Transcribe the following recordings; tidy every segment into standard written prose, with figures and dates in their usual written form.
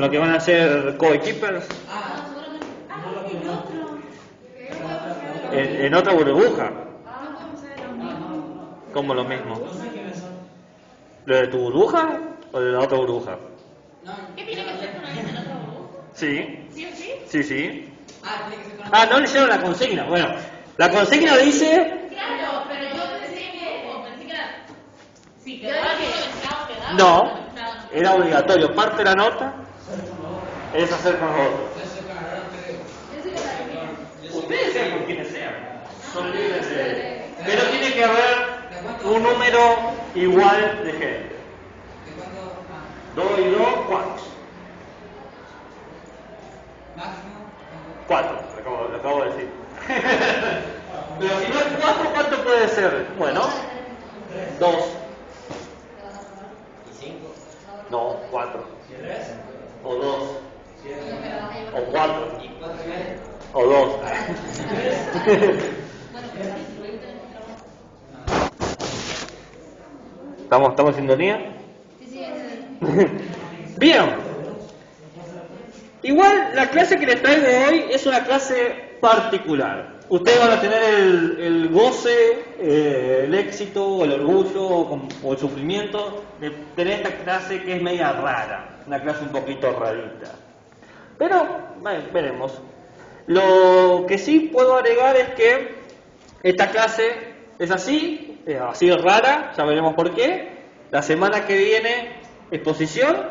los que van a ser coequippers en otra burbuja. Como lo mismo. ¿Lo de tu burbuja o de la otra burbuja? ¿Qué tiene que ser con alguien en otra burbuja? Sí. ¿Sí o sí? Sí, sí. No leyeron la consigna. Bueno, la consigna dice... Claro, pero yo pensé que era... Sí, quedaba quedaba. No, era obligatorio. Parte de la nota es hacer con los otros. Ustedes sean con quienes sean. Son libres de... Pero tiene que haber un número igual de gente. 2 y 2, 4. 4, lo acabo de decir. Pero si no es 4, ¿cuánto puede ser? Bueno, 2. ¿Y 5? No, 4. O 2. O 4. O 2. ¿Estamos en sintonía? Bien. Igual la clase que les traigo hoy es una clase particular. Ustedes van a tener el goce, el éxito, el orgullo o el sufrimiento de tener esta clase que es media rara, una clase un poquito rarita. Pero veremos. Lo que sí puedo agregar es que esta clase es así de rara, ya veremos por qué. La semana que viene exposición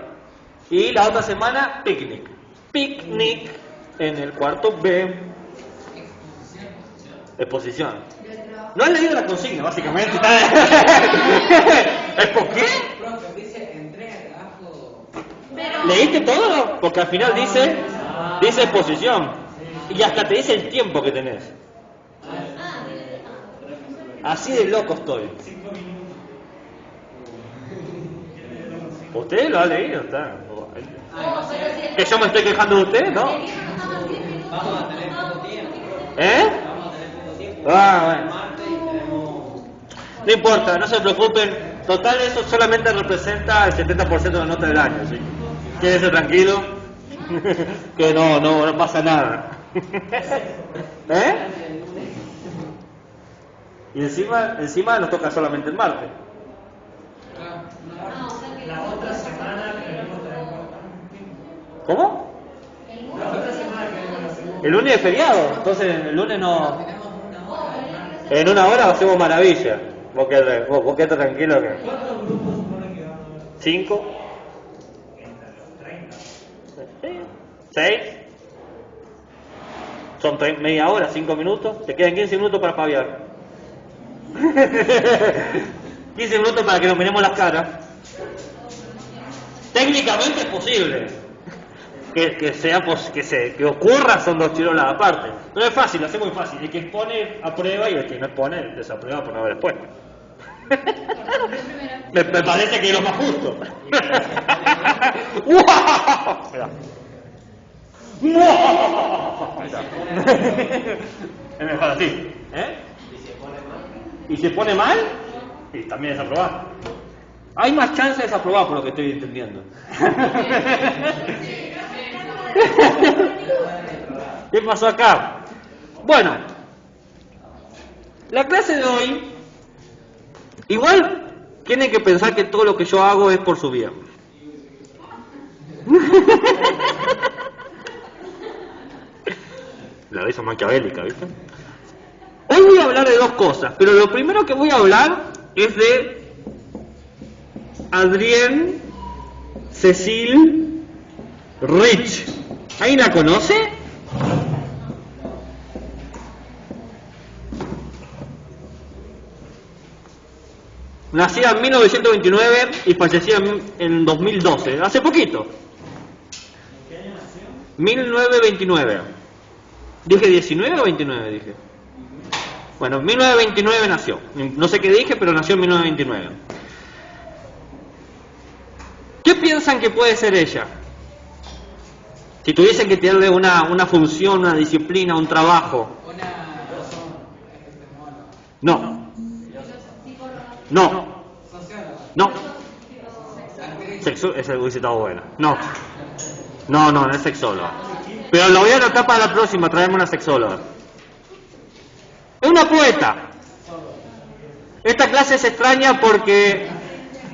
y la otra semana picnic. Picnic en el cuarto B. Exposición. No han leído la consigna, básicamente. ¿Es por qué? ¿Leíste todo? Porque al final dice exposición. Y hasta te dice el tiempo que tenés. Así de loco estoy. ¿Usted lo ha leído? Está. ¿Que yo me estoy quejando de usted? ¿No? Vamos a tener poco tiempo. Vamos a tener poco tiempo. Bueno. No importa, no se preocupen. Total, eso solamente representa el 70% de la nota del año, ¿sí? Quédese tranquilo. Que no pasa nada. Y encima nos toca solamente el martes. La otra semana que venimos tenemos. ¿Cómo? La otra semana que venimos. El lunes es feriado, entonces el lunes no. En una hora hacemos maravilla. Vos quedate tranquilo que. ¿Cuántos grupos supone que van a haber? 5. Entre los 30. 6. Son media hora, 5 minutos. Te quedan 15 minutos para paviar. 15 minutos para que nos miremos las caras. Técnicamente es posible que ocurra, son 2 chirolas aparte. Pero es fácil, lo hace muy fácil. El que expone aprueba y el que no expone desaprueba por no haber expuesto. me parece que es lo más justo. Es mejor así. ¿Y se pone mal? Y también desaprobar. Hay más chance de desaprobar por lo que estoy entendiendo. ¿Qué pasó acá? Bueno, la clase de hoy, igual tienen que pensar que todo lo que yo hago es por su bien. La risa maquiavélica, ¿viste? Hoy voy a hablar de 2 cosas, pero lo primero que voy a hablar es de Adrienne Cécile Rich. ¿Alguien la conoce? Nacida en 1929 y fallecida en 2012, hace poquito. ¿Qué año nació? 1929. ¿Dije 19 o 29? Dije. Bueno, en 1929 nació. No sé qué dije, pero nació en 1929. ¿Qué piensan que puede ser ella? Si tuviesen que tenerle una función, una disciplina, un trabajo. No. No. No. Sexo, esa hubiese estado buena. No. No es sexóloga. Pero lo voy a anotar para la próxima, traerme una sexóloga. Es una poeta. Esta clase es extraña porque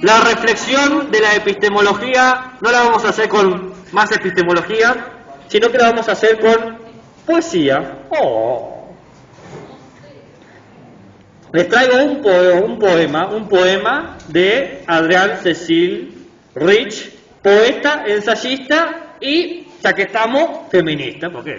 la reflexión de la epistemología no la vamos a hacer con más epistemología, sino que la vamos a hacer con poesía. Les traigo un poema de Adrienne Cecil Rich, poeta, ensayista y, ya que estamos, feminista. ¿Por qué?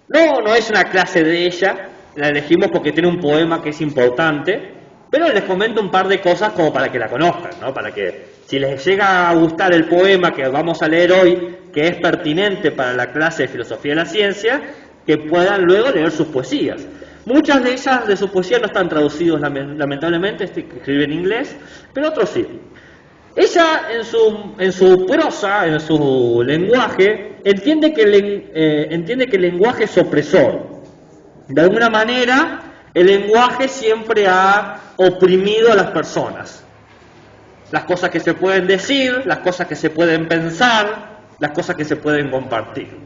No es una clase de ella, la elegimos porque tiene un poema que es importante, pero les comento un par de cosas como para que la conozcan, ¿no? Para que, si les llega a gustar el poema que vamos a leer hoy, que es pertinente para la clase de Filosofía de la Ciencia, que puedan luego leer sus poesías. Muchas de ellas, de sus poesías, no están traducidos lamentablemente, escribe en inglés, pero otros sí. Ella, en su prosa, en su lenguaje, entiende que el lenguaje es opresor. De alguna manera, el lenguaje siempre ha oprimido a las personas. Las cosas que se pueden decir, las cosas que se pueden pensar, las cosas que se pueden compartir.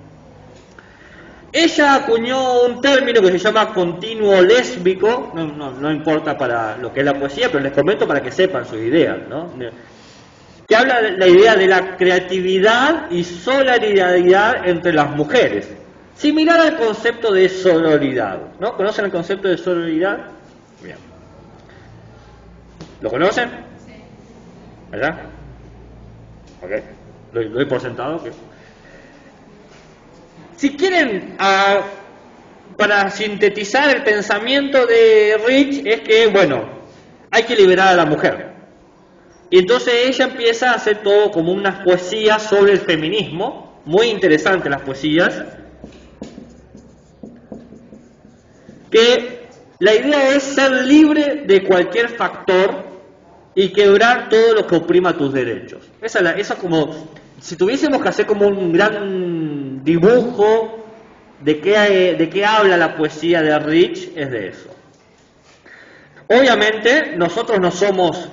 Ella acuñó un término que se llama continuo lésbico, no importa para lo que es la poesía, pero les comento para que sepan sus ideas, ¿no? Que habla de la idea de la creatividad y solidaridad entre las mujeres, similar al concepto de sororidad, ¿no? ¿Conocen el concepto de sororidad? Bien. ¿Lo conocen? Sí. ¿Verdad? Ok. Lo doy por sentado. Que... Si quieren, para sintetizar el pensamiento de Rich, es que, bueno, hay que liberar a la mujer. Y entonces ella empieza a hacer todo como unas poesías sobre el feminismo, muy interesantes las poesías, que la idea es ser libre de cualquier factor y quebrar todo lo que oprima tus derechos. Esa es como, si tuviésemos que hacer como un gran dibujo de qué habla la poesía de Rich, es de eso. Obviamente, nosotros no somos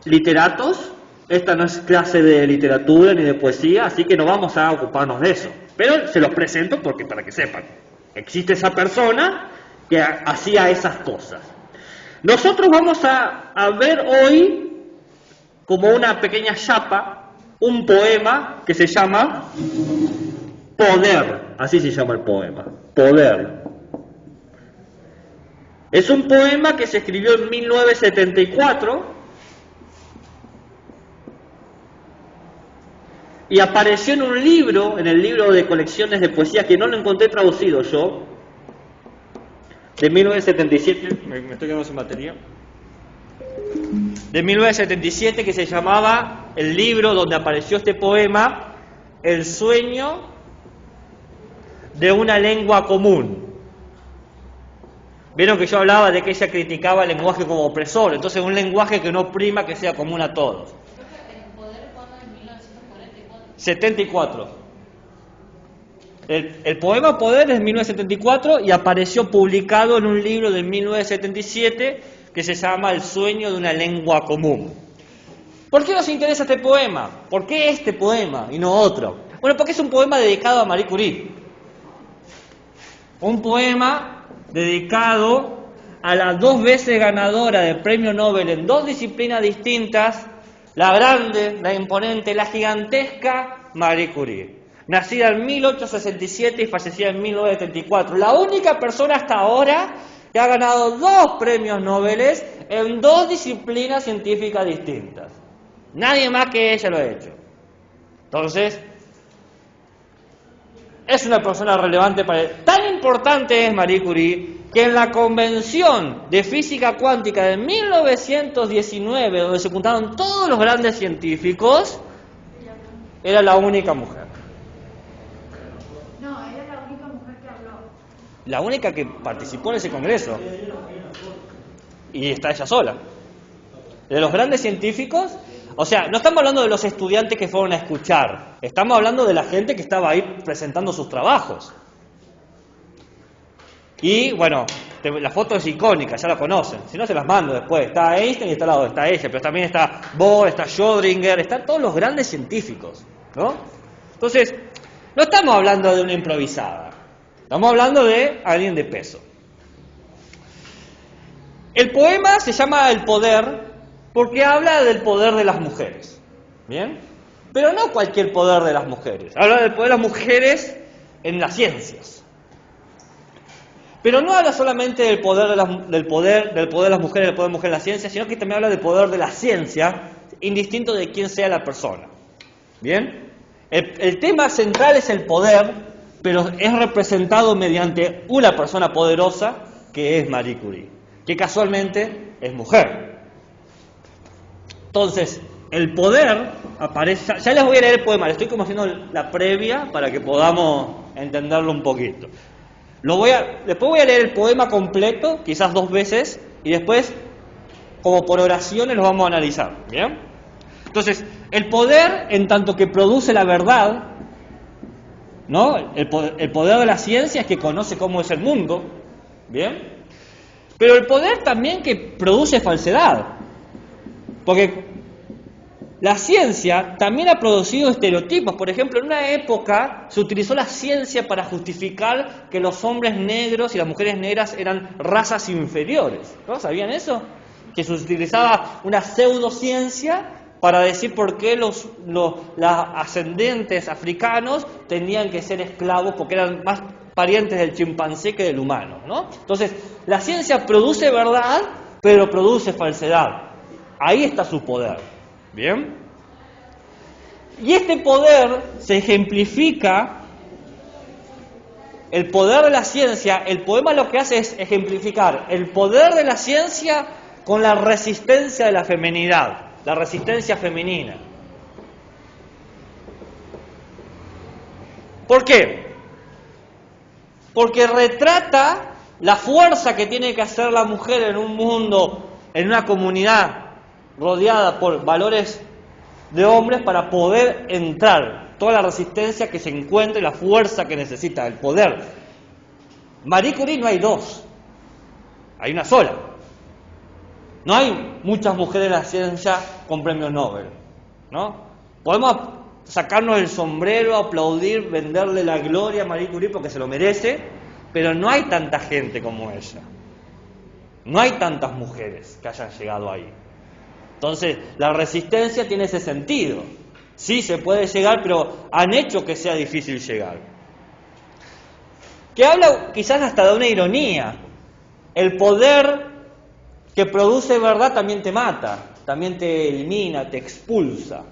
literatos, esta no es clase de literatura ni de poesía, así que no vamos a ocuparnos de eso. Pero se los presento porque para que sepan, existe esa persona que hacía esas cosas. Nosotros vamos a ver hoy, como una pequeña chapa, un poema que se llama Poder, así se llama el poema, Poder. Es un poema que se escribió en 1974 y apareció en un libro, en el libro de colecciones de poesía, que no lo encontré traducido yo, de 1977, me estoy quedando sin batería, de 1977, que se llamaba, el libro donde apareció este poema, El sueño de una lengua común. Vieron que yo hablaba de que ella criticaba el lenguaje como opresor, entonces un lenguaje que no oprima, que sea común a todos. ¿El poder cuándo? En 1944. 74. El poema Poder es de 1974 y apareció publicado en un libro de 1977 que se llama El sueño de una lengua común. ¿Por qué nos interesa este poema? ¿Por qué este poema y no otro? Bueno, porque es un poema dedicado a Marie Curie. Un poema dedicado a la 2 veces ganadora del premio Nobel en 2 disciplinas distintas, la grande, la imponente, la gigantesca Marie Curie. Nacida en 1867 y fallecida en 1974. La única persona hasta ahora que ha ganado 2 premios Nobel en 2 disciplinas científicas distintas. Nadie más que ella lo ha hecho. Entonces, es una persona relevante para él. Tan importante es Marie Curie que en la Convención de Física Cuántica de 1919, donde se juntaron todos los grandes científicos, era la única mujer. No, era la única mujer que habló. La única que participó en ese congreso. Y está ella sola. De los grandes científicos, o sea, no estamos hablando de los estudiantes que fueron a escuchar, estamos hablando de la gente que estaba ahí presentando sus trabajos. Y bueno, La foto es icónica, ya la conocen. Si no, se las mando después. Está Einstein y está al lado, está ella, pero también está Bohr, está Schrödinger, están todos los grandes científicos, ¿no? Entonces, no estamos hablando de una improvisada. Estamos hablando de alguien de peso. El poema se llama El Poder porque habla del poder de las mujeres. ¿Bien? Pero no cualquier poder de las mujeres. Habla del poder de las mujeres en las ciencias. Pero no habla solamente del poder de las mujeres, del poder de las mujeres en la ciencia, sino que también habla del poder de la ciencia, indistinto de quién sea la persona. ¿Bien? El tema central es el poder, pero es representado mediante una persona poderosa que es Marie Curie, que casualmente es mujer. Entonces, el poder aparece... Ya les voy a leer el poema, les estoy como haciendo la previa para que podamos entenderlo un poquito. Después voy a leer el poema completo, quizás 2 veces, y después, como por oraciones, lo vamos a analizar. ¿Bien? Entonces, el poder, en tanto que produce la verdad, ¿no? El poder de la ciencia es que conoce cómo es el mundo, ¿bien? Pero el poder también que produce falsedad, porque la ciencia también ha producido estereotipos. Por ejemplo, en una época se utilizó la ciencia para justificar que los hombres negros y las mujeres negras eran razas inferiores, ¿no? ¿Sabían eso? Que se utilizaba una pseudociencia para decir por qué los ascendentes africanos tenían que ser esclavos porque eran más parientes del chimpancé que del humano, ¿no? Entonces, la ciencia produce verdad, pero produce falsedad. Ahí está su poder, ¿bien? Y este poder se ejemplifica, el poder de la ciencia, el poema lo que hace es ejemplificar el poder de la ciencia con la resistencia de la feminidad. La resistencia femenina. ¿Por qué? Porque retrata la fuerza que tiene que hacer la mujer en un mundo, en una comunidad rodeada por valores de hombres para poder entrar. Toda la resistencia que se encuentra y la fuerza que necesita, el poder. Marie Curie no hay 2, hay una sola. No hay muchas mujeres en la ciencia con premios Nobel, ¿no? Podemos sacarnos el sombrero, aplaudir, venderle la gloria a Marie Curie porque se lo merece, pero no hay tanta gente como ella. No hay tantas mujeres que hayan llegado ahí. Entonces, la resistencia tiene ese sentido. Sí, se puede llegar, pero han hecho que sea difícil llegar. Que habla quizás hasta de una ironía. El poder que produce verdad también te mata, también te elimina, te expulsa.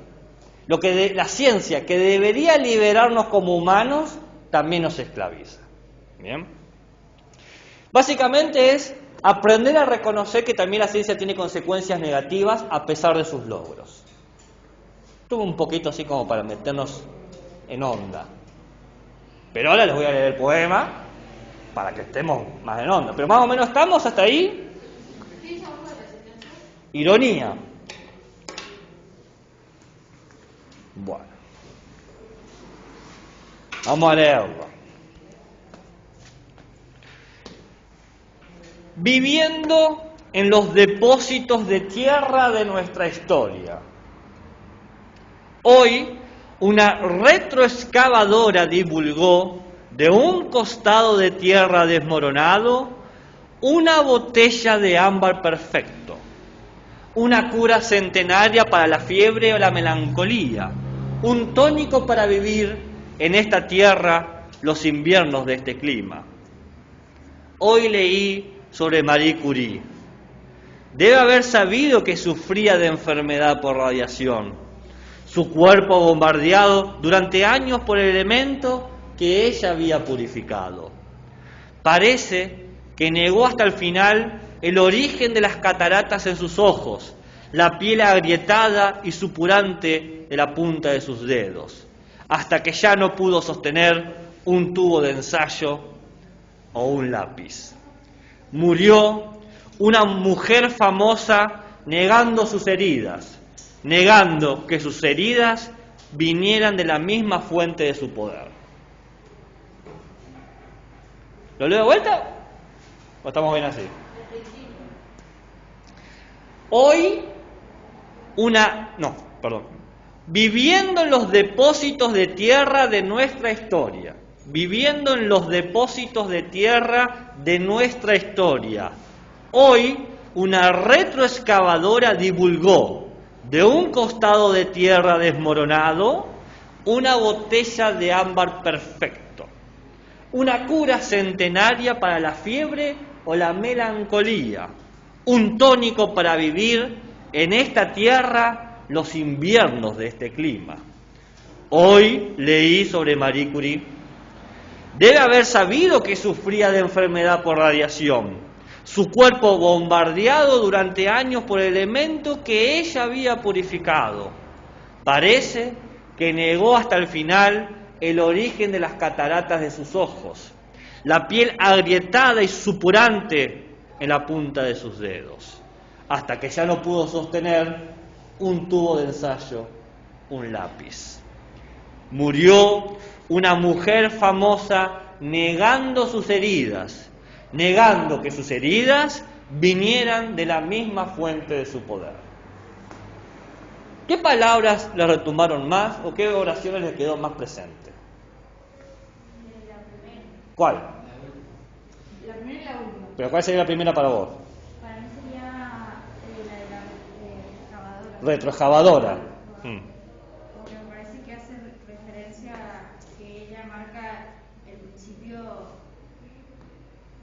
La ciencia que debería liberarnos como humanos, también nos esclaviza. ¿Bien? Básicamente es aprender a reconocer que también la ciencia tiene consecuencias negativas a pesar de sus logros. Estuvo un poquito así como para meternos en onda. Pero ahora les voy a leer el poema para que estemos más en onda. Pero más o menos estamos hasta ahí. Ironía. Bueno. Vamos a leerlo. Viviendo en los depósitos de tierra de nuestra historia. Hoy, una retroexcavadora divulgó de un costado de tierra desmoronado una botella de ámbar perfecto. Una cura centenaria para la fiebre o la melancolía, un tónico para vivir en esta tierra los inviernos de este clima. Hoy leí sobre Marie Curie. Debe haber sabido que sufría de enfermedad por radiación, su cuerpo bombardeado durante años por el elemento que ella había purificado. Parece que negó hasta el final el origen de las cataratas en sus ojos, la piel agrietada y supurante de la punta de sus dedos, hasta que ya no pudo sostener un tubo de ensayo o un lápiz. Murió una mujer famosa negando sus heridas, negando que sus heridas vinieran de la misma fuente de su poder. ¿Lo leo de vuelta? ¿O estamos bien así? Hoy, viviendo en los depósitos de tierra de nuestra historia, viviendo en los depósitos de tierra de nuestra historia, hoy una retroexcavadora divulgó de un costado de tierra desmoronado una botella de ámbar perfecto, una cura centenaria para la fiebre o la melancolía, un tónico para vivir en esta tierra los inviernos de este clima. Hoy leí sobre Marie Curie. Debe haber sabido que sufría de enfermedad por radiación, su cuerpo bombardeado durante años por elementos que ella había purificado. Parece que negó hasta el final el origen de las cataratas de sus ojos, la piel agrietada y supurante en la punta de sus dedos, hasta que ya no pudo sostener un tubo de ensayo, un lápiz. Murió una mujer famosa negando sus heridas, negando que sus heridas vinieran de la misma fuente de su poder. ¿Qué palabras le retumbaron más o qué oraciones le quedó más presente? ¿Cuál? La primera y la última. ¿Pero cuál sería la primera para vos? Para mí sería la de la excavadora. Retroexcavadora. Porque me parece que hace referencia a que ella marca el principio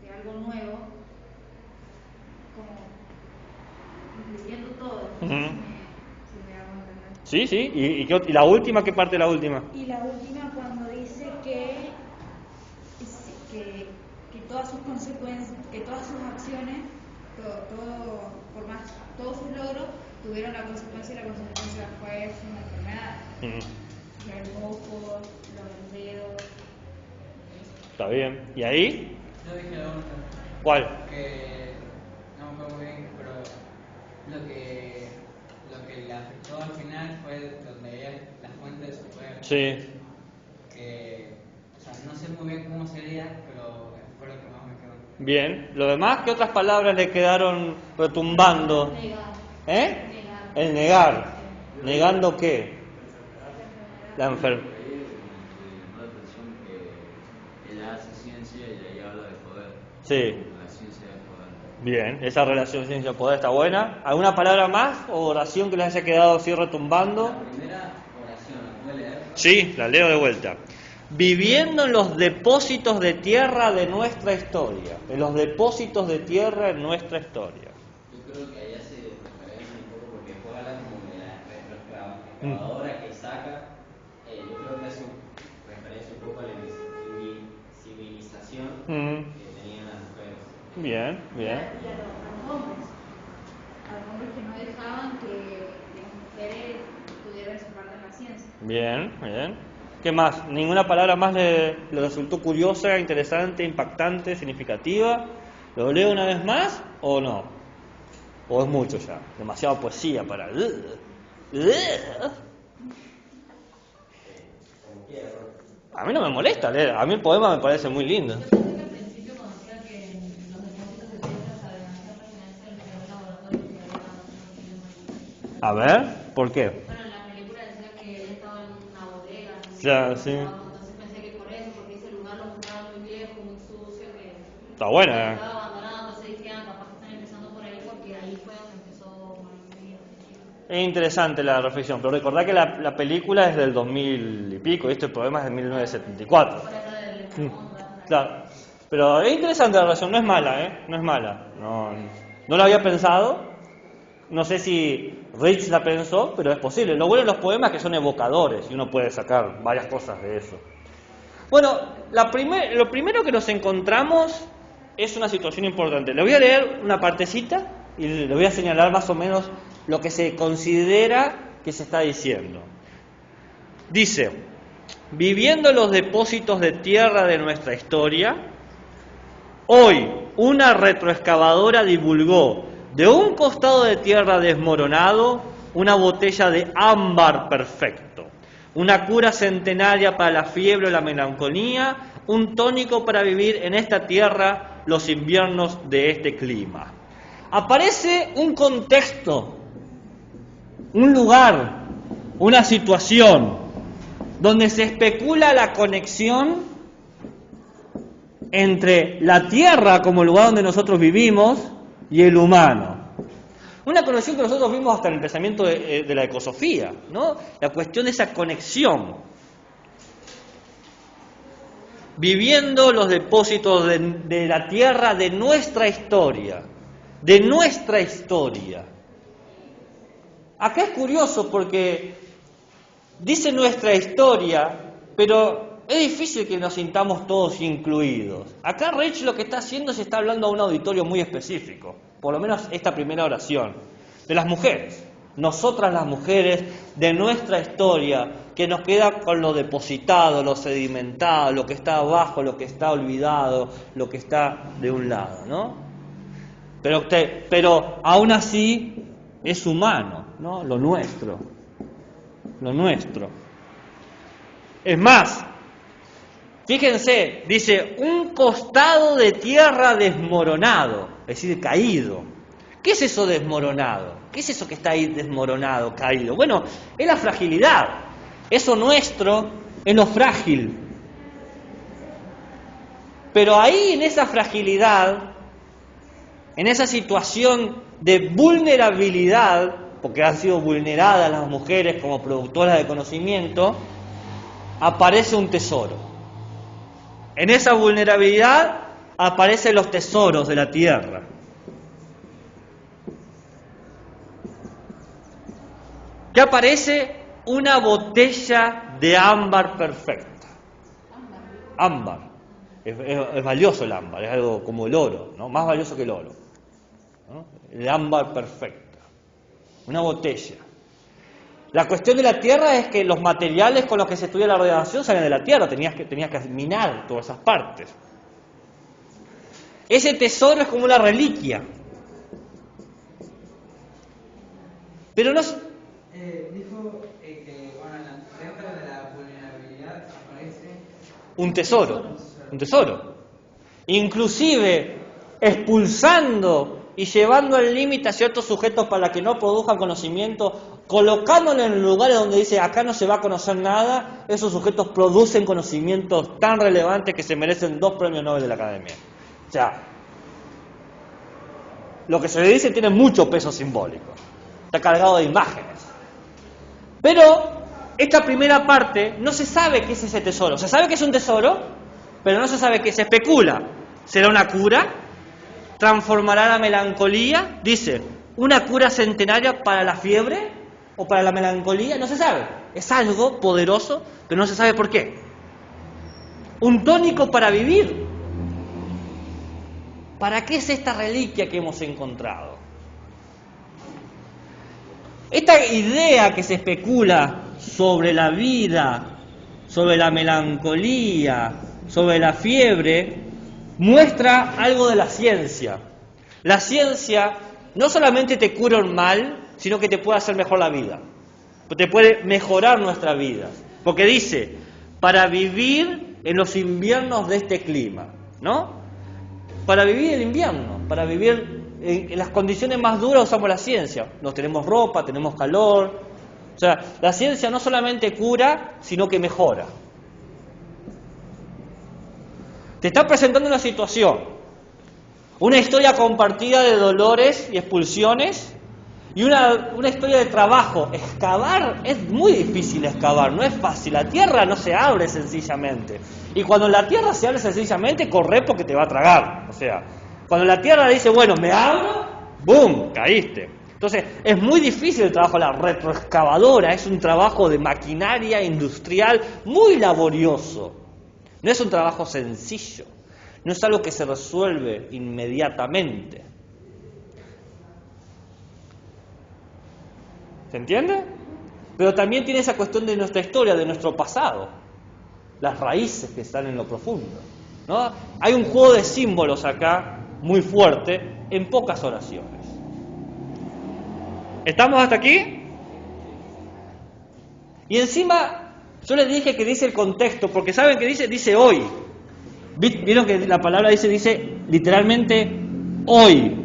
de algo nuevo, como incluyendo todo. Ujú. Si me hago entender. Sí, sí. ¿Y la última? ¿Qué parte de la última? Y la última cuando dice que todas sus consecuencias, que todas sus acciones, todos sus logros tuvieron la consecuencia y la consecuencia fue una enfermedad. Los ojos, los dedos. Está bien. ¿Y ahí? Yo dije la última. ¿Cuál? Que no me acuerdo muy bien, pero lo que le afectó al final fue donde ella, la fuente de su poder. Sí. Que, o sea, no sé muy bien cómo sería, pero fue lo que más me quedó. Bien. ¿Lo demás qué otras palabras le quedaron retumbando? Negar. El negar. ¿Negando qué? La enfermedad. Una atención que ella hace ciencia y ahí habla de poder. Sí. La ciencia del poder. Bien, esa relación ciencia-poder está buena. ¿Alguna palabra más o oración que les haya quedado así retumbando? La primera oración, ¿la puede leer? Sí, la leo de vuelta. Viviendo en los depósitos de tierra de nuestra historia. En los depósitos de tierra en nuestra historia. Yo creo que ahí hace referencia un poco porque después habla como de la retroexcavadora que saca. Yo creo que hace referencia un poco a la civilización que tenían las mujeres. Bien, bien. Y a los hombres. A los hombres que no dejaban que las mujeres pudieran ser parte de la ciencia. Bien, bien. ¿Qué más? ¿Ninguna palabra más le resultó curiosa, interesante, impactante, significativa? ¿Lo leo una vez más o no? ¿O es mucho ya? Demasiada poesía para... A mí no me molesta leer. A mí el poema me parece muy lindo. Yo pensé que al principio cuando decía que en los depósitos de tierra se hacía referencia al primer laboratorio que había nacido en A ver, ¿por qué? Bueno, en la película decía que ella estaba en una bodega, no sé, Ya, sí. entonces pensé que por eso, porque ese lugar lo mostraba muy viejo, muy sucio, que Está buena. estaba abandonado, entonces dije, capaz que están empezando por ahí porque ahí fue donde empezó Marie Curie. Es interesante la reflexión, pero recordad que la película es del 2000 y pico, y este problema es de 1974. Por eso del Claro, pero es interesante la relación, no es mala, ¿eh? No es mala. No la había pensado, no sé si Rich la pensó, pero es posible. Lo bueno de los poemas es que son evocadores y uno puede sacar varias cosas de eso. Bueno, lo primero que nos encontramos es una situación importante. Le voy a leer una partecita y le voy a señalar más o menos lo que se considera que se está diciendo. Dice, viviendo en los depósitos de tierra de nuestra historia, hoy una retroexcavadora divulgó de un costado de tierra desmoronado una botella de ámbar perfecto, una cura centenaria para la fiebre o la melancolía, un tónico para vivir en esta tierra los inviernos de este clima. Aparece un contexto, un lugar, una situación donde se especula la conexión entre la tierra como lugar donde nosotros vivimos y el humano. Una conexión que nosotros vimos hasta en el pensamiento de la ecosofía, ¿no? La cuestión de esa conexión. Viviendo los depósitos de la tierra de nuestra historia. De nuestra historia. Acá es curioso porque dice nuestra historia, pero es difícil que nos sintamos todos incluidos. Acá Rich lo que está haciendo es está hablando a un auditorio muy específico, por lo menos esta primera oración, de las mujeres. Nosotras las mujeres de nuestra historia, que nos queda con lo depositado, lo sedimentado, lo que está abajo, lo que está olvidado, lo que está de un lado, ¿no? Pero aún así es humano, ¿no? Lo nuestro. Lo nuestro. Es más, fíjense, dice, un costado de tierra desmoronado, es decir, caído. ¿Qué es eso desmoronado? ¿Qué es eso que está ahí desmoronado, caído? Bueno, es la fragilidad. Eso nuestro es lo frágil. Pero ahí en esa fragilidad, en esa situación de vulnerabilidad, porque han sido vulneradas las mujeres como productoras de conocimiento, aparece un tesoro. En esa vulnerabilidad aparecen los tesoros de la tierra. ¿Qué aparece? Una botella de ámbar perfecta. Ámbar. Es valioso el ámbar, es algo como el oro, ¿no? Más valioso que el oro, ¿no? El ámbar perfecta. Una botella. La cuestión de la tierra es que los materiales con los que se estudia la radiación salen de la tierra, tenías que minar todas esas partes. Ese tesoro es como una reliquia. Pero no... Dijo que dentro de la vulnerabilidad aparece un tesoro. Inclusive expulsando y llevando al límite a ciertos sujetos para que no produzcan conocimiento, colocándolo en lugares donde dice acá no se va a conocer nada, esos sujetos producen conocimientos tan relevantes que se merecen 2 premios Nobel de la Academia. O sea, lo que se le dice tiene mucho peso simbólico, está cargado de imágenes. Pero esta primera parte no se sabe qué es ese tesoro. Se sabe que es un tesoro, pero no se sabe qué. Se especula. ¿Será una cura? ¿Transformará la melancolía? Dice, ¿una cura centenaria para la fiebre o para la melancolía? No se sabe. Es algo poderoso, pero no se sabe por qué. Un tónico para vivir. ¿Para qué es esta reliquia que hemos encontrado? Esta idea que se especula sobre la vida, sobre la melancolía, sobre la fiebre, muestra algo de la ciencia. La ciencia no solamente te cura un mal, sino que te puede hacer mejor la vida. Te puede mejorar nuestra vida. Porque dice, para vivir en los inviernos de este clima, ¿no? Para vivir el invierno, para vivir en las condiciones más duras usamos la ciencia. Nos tenemos ropa, tenemos calor. O sea, la ciencia no solamente cura, sino que mejora. Te está presentando una situación, una historia compartida de dolores y expulsiones y una historia de trabajo. Excavar es muy difícil excavar, no es fácil. La tierra no se abre sencillamente. Y cuando la tierra se abre sencillamente, corre porque te va a tragar. O sea, cuando la tierra dice, bueno, me abro, ¡boom!, caíste. Entonces, es muy difícil el trabajo de la retroexcavadora, es un trabajo de maquinaria industrial muy laborioso. No es un trabajo sencillo, no es algo que se resuelve inmediatamente. ¿Se entiende? Pero también tiene esa cuestión de nuestra historia, de nuestro pasado, las raíces que están en lo profundo, ¿no? Hay un juego de símbolos acá muy fuerte en pocas oraciones. ¿Estamos hasta aquí? Y encima, yo les dije que dice el contexto, porque ¿saben qué dice? Dice hoy. Vieron que la palabra dice literalmente hoy,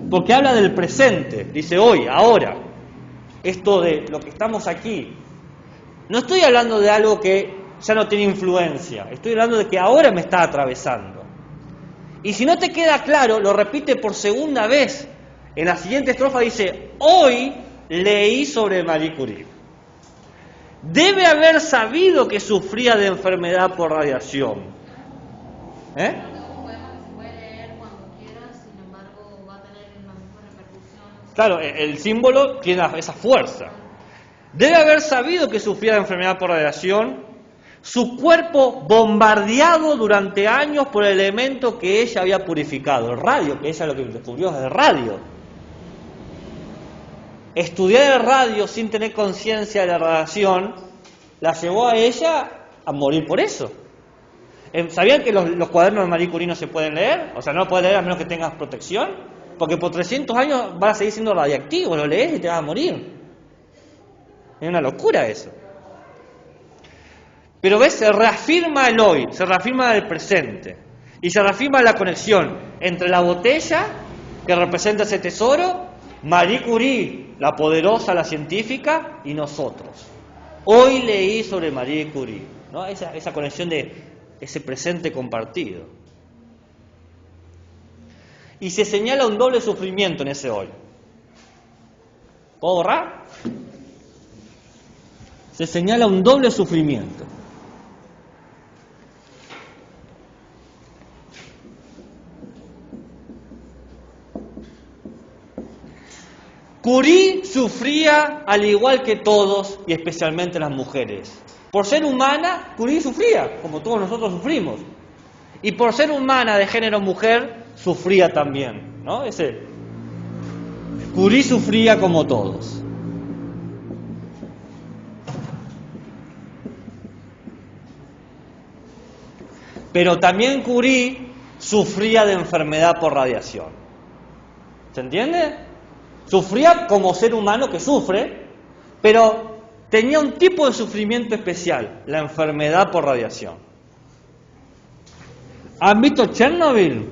porque habla del presente, dice hoy, ahora. Esto de lo que estamos aquí. No estoy hablando de algo que ya no tiene influencia, estoy hablando de que ahora me está atravesando. Y si no te queda claro, lo repite por segunda vez. En la siguiente estrofa dice, hoy leí sobre Marie Curie. Debe haber sabido que sufría de enfermedad por radiación. ¿Eh? Un poema que se puede leer cuando quieras, sin embargo va a tener una misma repercusión. Claro, el símbolo tiene esa fuerza. Debe haber sabido que sufría de enfermedad por radiación, su cuerpo bombardeado durante años por el elemento que ella había purificado, el radio, que ella lo que descubrió es el radio. Estudiar el radio sin tener conciencia de la radiación la llevó a ella a morir por eso. ¿Sabían que los cuadernos de Marie Curie no se pueden leer? O sea, no los puedes leer a menos que tengas protección, porque por 300 años vas a seguir siendo radiactivo, lo lees y te vas a morir. Es una locura eso. Pero ves, se reafirma el hoy, se reafirma el presente. Y se reafirma la conexión entre la botella, que representa ese tesoro, Marie Curie, la poderosa, la científica, y nosotros. Hoy leí sobre Marie Curie, ¿no? Esa conexión de ese presente compartido. Y se señala un doble sufrimiento en ese hoy. ¿Puedo borrar? Se señala un doble sufrimiento. Curie sufría al igual que todos, y especialmente las mujeres. Por ser humana, Curie sufría, como todos nosotros sufrimos. Y por ser humana de género mujer, sufría también, ¿no? Curie sufría como todos. Pero también Curie sufría de enfermedad por radiación. ¿Se entiende? Sufría como ser humano que sufre, pero tenía un tipo de sufrimiento especial, la enfermedad por radiación. ¿Han visto Chernobyl?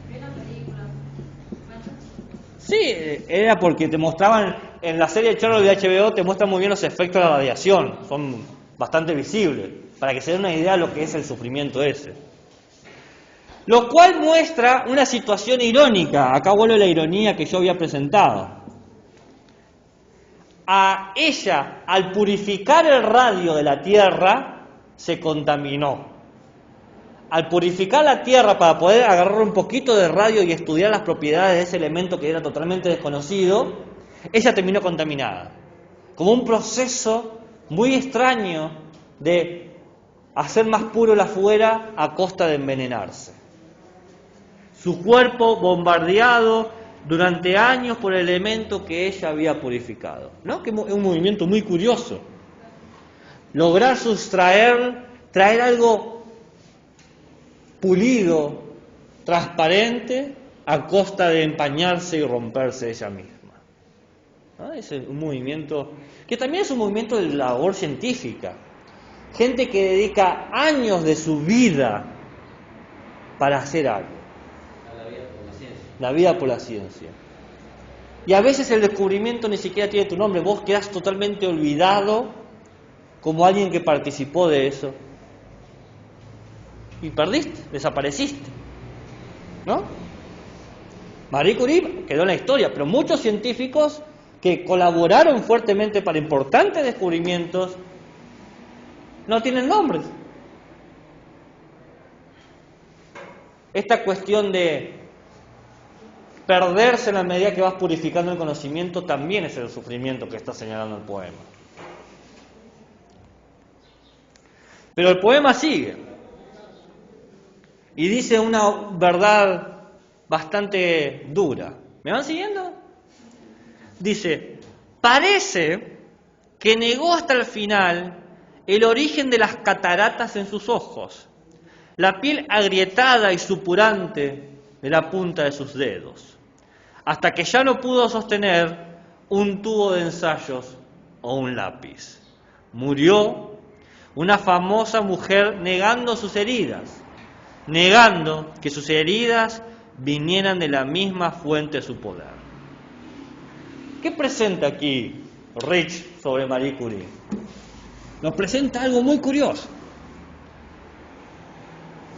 Vi la película. Sí, era porque te mostraban, en la serie Chernobyl de HBO te muestran muy bien los efectos de la radiación, son bastante visibles, para que se den una idea de lo que es el sufrimiento ese. Lo cual muestra una situación irónica, acá vuelve la ironía que yo había presentado. A ella, al purificar el radio de la Tierra, se contaminó. Al purificar la Tierra para poder agarrar un poquito de radio y estudiar las propiedades de ese elemento que era totalmente desconocido, ella terminó contaminada. Como un proceso muy extraño de hacer más puro la fuera a costa de envenenarse. Su cuerpo bombardeado durante años por el elemento que ella había purificado. ¿No? Que es un movimiento muy curioso. Lograr traer algo pulido, transparente, a costa de empañarse y romperse ella misma. ¿No? Es un movimiento que también es un movimiento de labor científica. Gente que dedica años de su vida para hacer algo. La vida por la ciencia. Y a veces el descubrimiento ni siquiera tiene tu nombre, vos quedás totalmente olvidado como alguien que participó de eso. Y perdiste, desapareciste. ¿No? Marie Curie quedó en la historia, pero muchos científicos que colaboraron fuertemente para importantes descubrimientos no tienen nombres. Esta cuestión de perderse en la medida que vas purificando el conocimiento también es el sufrimiento que está señalando el poema. Pero el poema sigue y dice una verdad bastante dura. ¿Me van siguiendo? Dice, parece que negó hasta el final el origen de las cataratas en sus ojos, la piel agrietada y supurante de la punta de sus dedos, hasta que ya no pudo sostener un tubo de ensayos o un lápiz. Murió Una famosa mujer negando sus heridas, negando que sus heridas vinieran de la misma fuente de su poder. ¿Qué presenta aquí Rich sobre Marie Curie? Nos presenta algo muy curioso.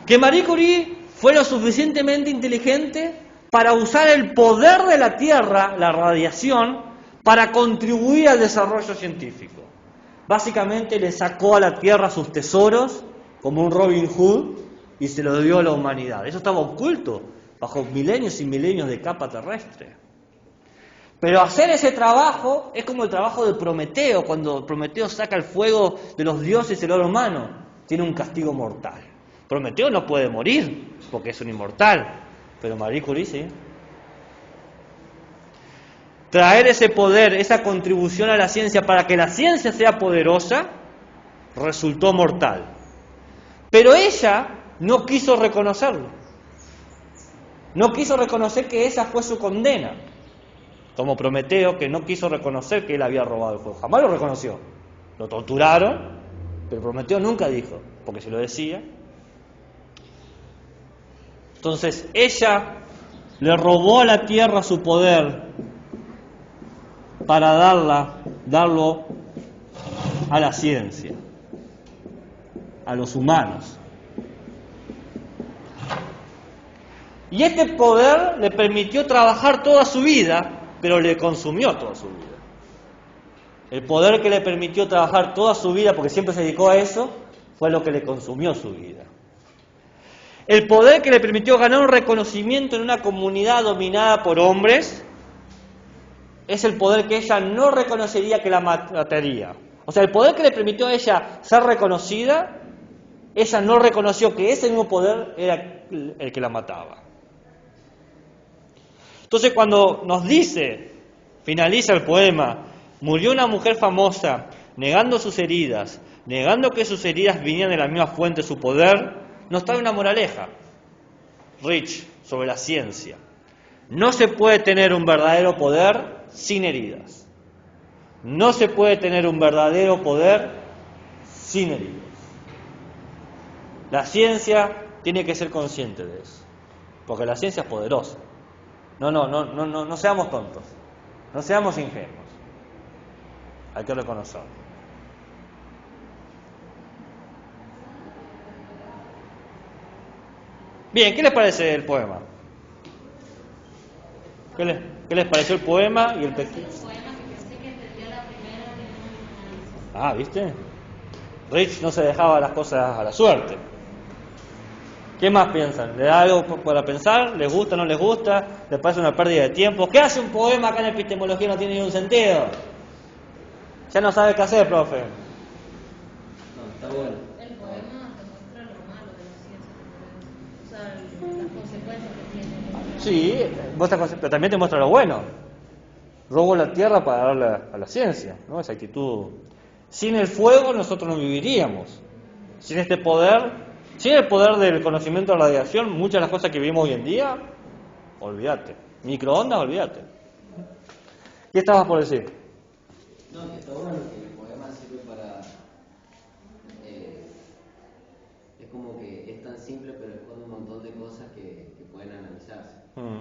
Que Marie Curie fue lo suficientemente inteligente para usar el poder de la Tierra, la radiación, para contribuir al desarrollo científico. Básicamente le sacó a la Tierra sus tesoros, como un Robin Hood, y se los dio a la humanidad. Eso estaba oculto bajo milenios y milenios de capa terrestre. Pero hacer ese trabajo es como el trabajo de Prometeo, cuando Prometeo saca el fuego de los dioses del oro humano, tiene un castigo mortal. Prometeo no puede morir, porque es un inmortal, pero Marie Curie sí. Traer ese poder, esa contribución a la ciencia para que la ciencia sea poderosa, resultó mortal. Pero ella no quiso reconocerlo. No quiso reconocer que esa fue su condena. Como Prometeo, que no quiso reconocer que él había robado el fuego. Jamás lo reconoció. Lo torturaron, pero Prometeo nunca dijo, porque si lo decía. Entonces ella le robó a la tierra su poder para darlo a la ciencia, a los humanos. Y este poder le permitió trabajar toda su vida, pero le consumió toda su vida. El poder que le permitió trabajar toda su vida, porque siempre se dedicó a eso, fue lo que le consumió su vida. El poder que le permitió ganar un reconocimiento en una comunidad dominada por hombres, es el poder que ella no reconocería que la mataría. O sea, el poder que le permitió a ella ser reconocida, ella no reconoció que ese mismo poder era el que la mataba. Entonces cuando nos dice, finaliza el poema, murió una mujer famosa, negando sus heridas, negando que sus heridas vinieran de la misma fuente de su poder, nos trae una moraleja, Rich, sobre la ciencia. No se puede tener un verdadero poder sin heridas. No se puede tener un verdadero poder sin heridas. La ciencia tiene que ser consciente de eso, porque la ciencia es poderosa. No seamos tontos, no seamos ingenuos. Hay que reconocerlo. Bien, ¿qué les parece el poema? ¿Qué les pareció el poema y el texto? Ah, ¿viste? Rich no se dejaba las cosas a la suerte. ¿Qué más piensan? ¿Le da algo para pensar? ¿Les gusta, no les gusta? ¿Les parece una pérdida de tiempo? ¿Qué hace un poema acá en epistemología? No tiene ningún sentido. Ya no sabe qué hacer, profe. No, está bueno. El poema te muestra lo malo de la ciencia, o sea, las consecuencias que tiene. Sí, pero también te muestra lo bueno. Robo la tierra para darle a la ciencia, ¿no? Esa actitud. Sin el fuego nosotros no viviríamos. Sin este poder, sin el poder del conocimiento de la radiación, muchas de las cosas que vivimos hoy en día, olvídate. Microondas, olvídate. ¿Qué estabas por decir? No, que está bueno que el poema sirve para... es como que es tan simple, pero esconde un montón de cosas que pueden analizarse. Creo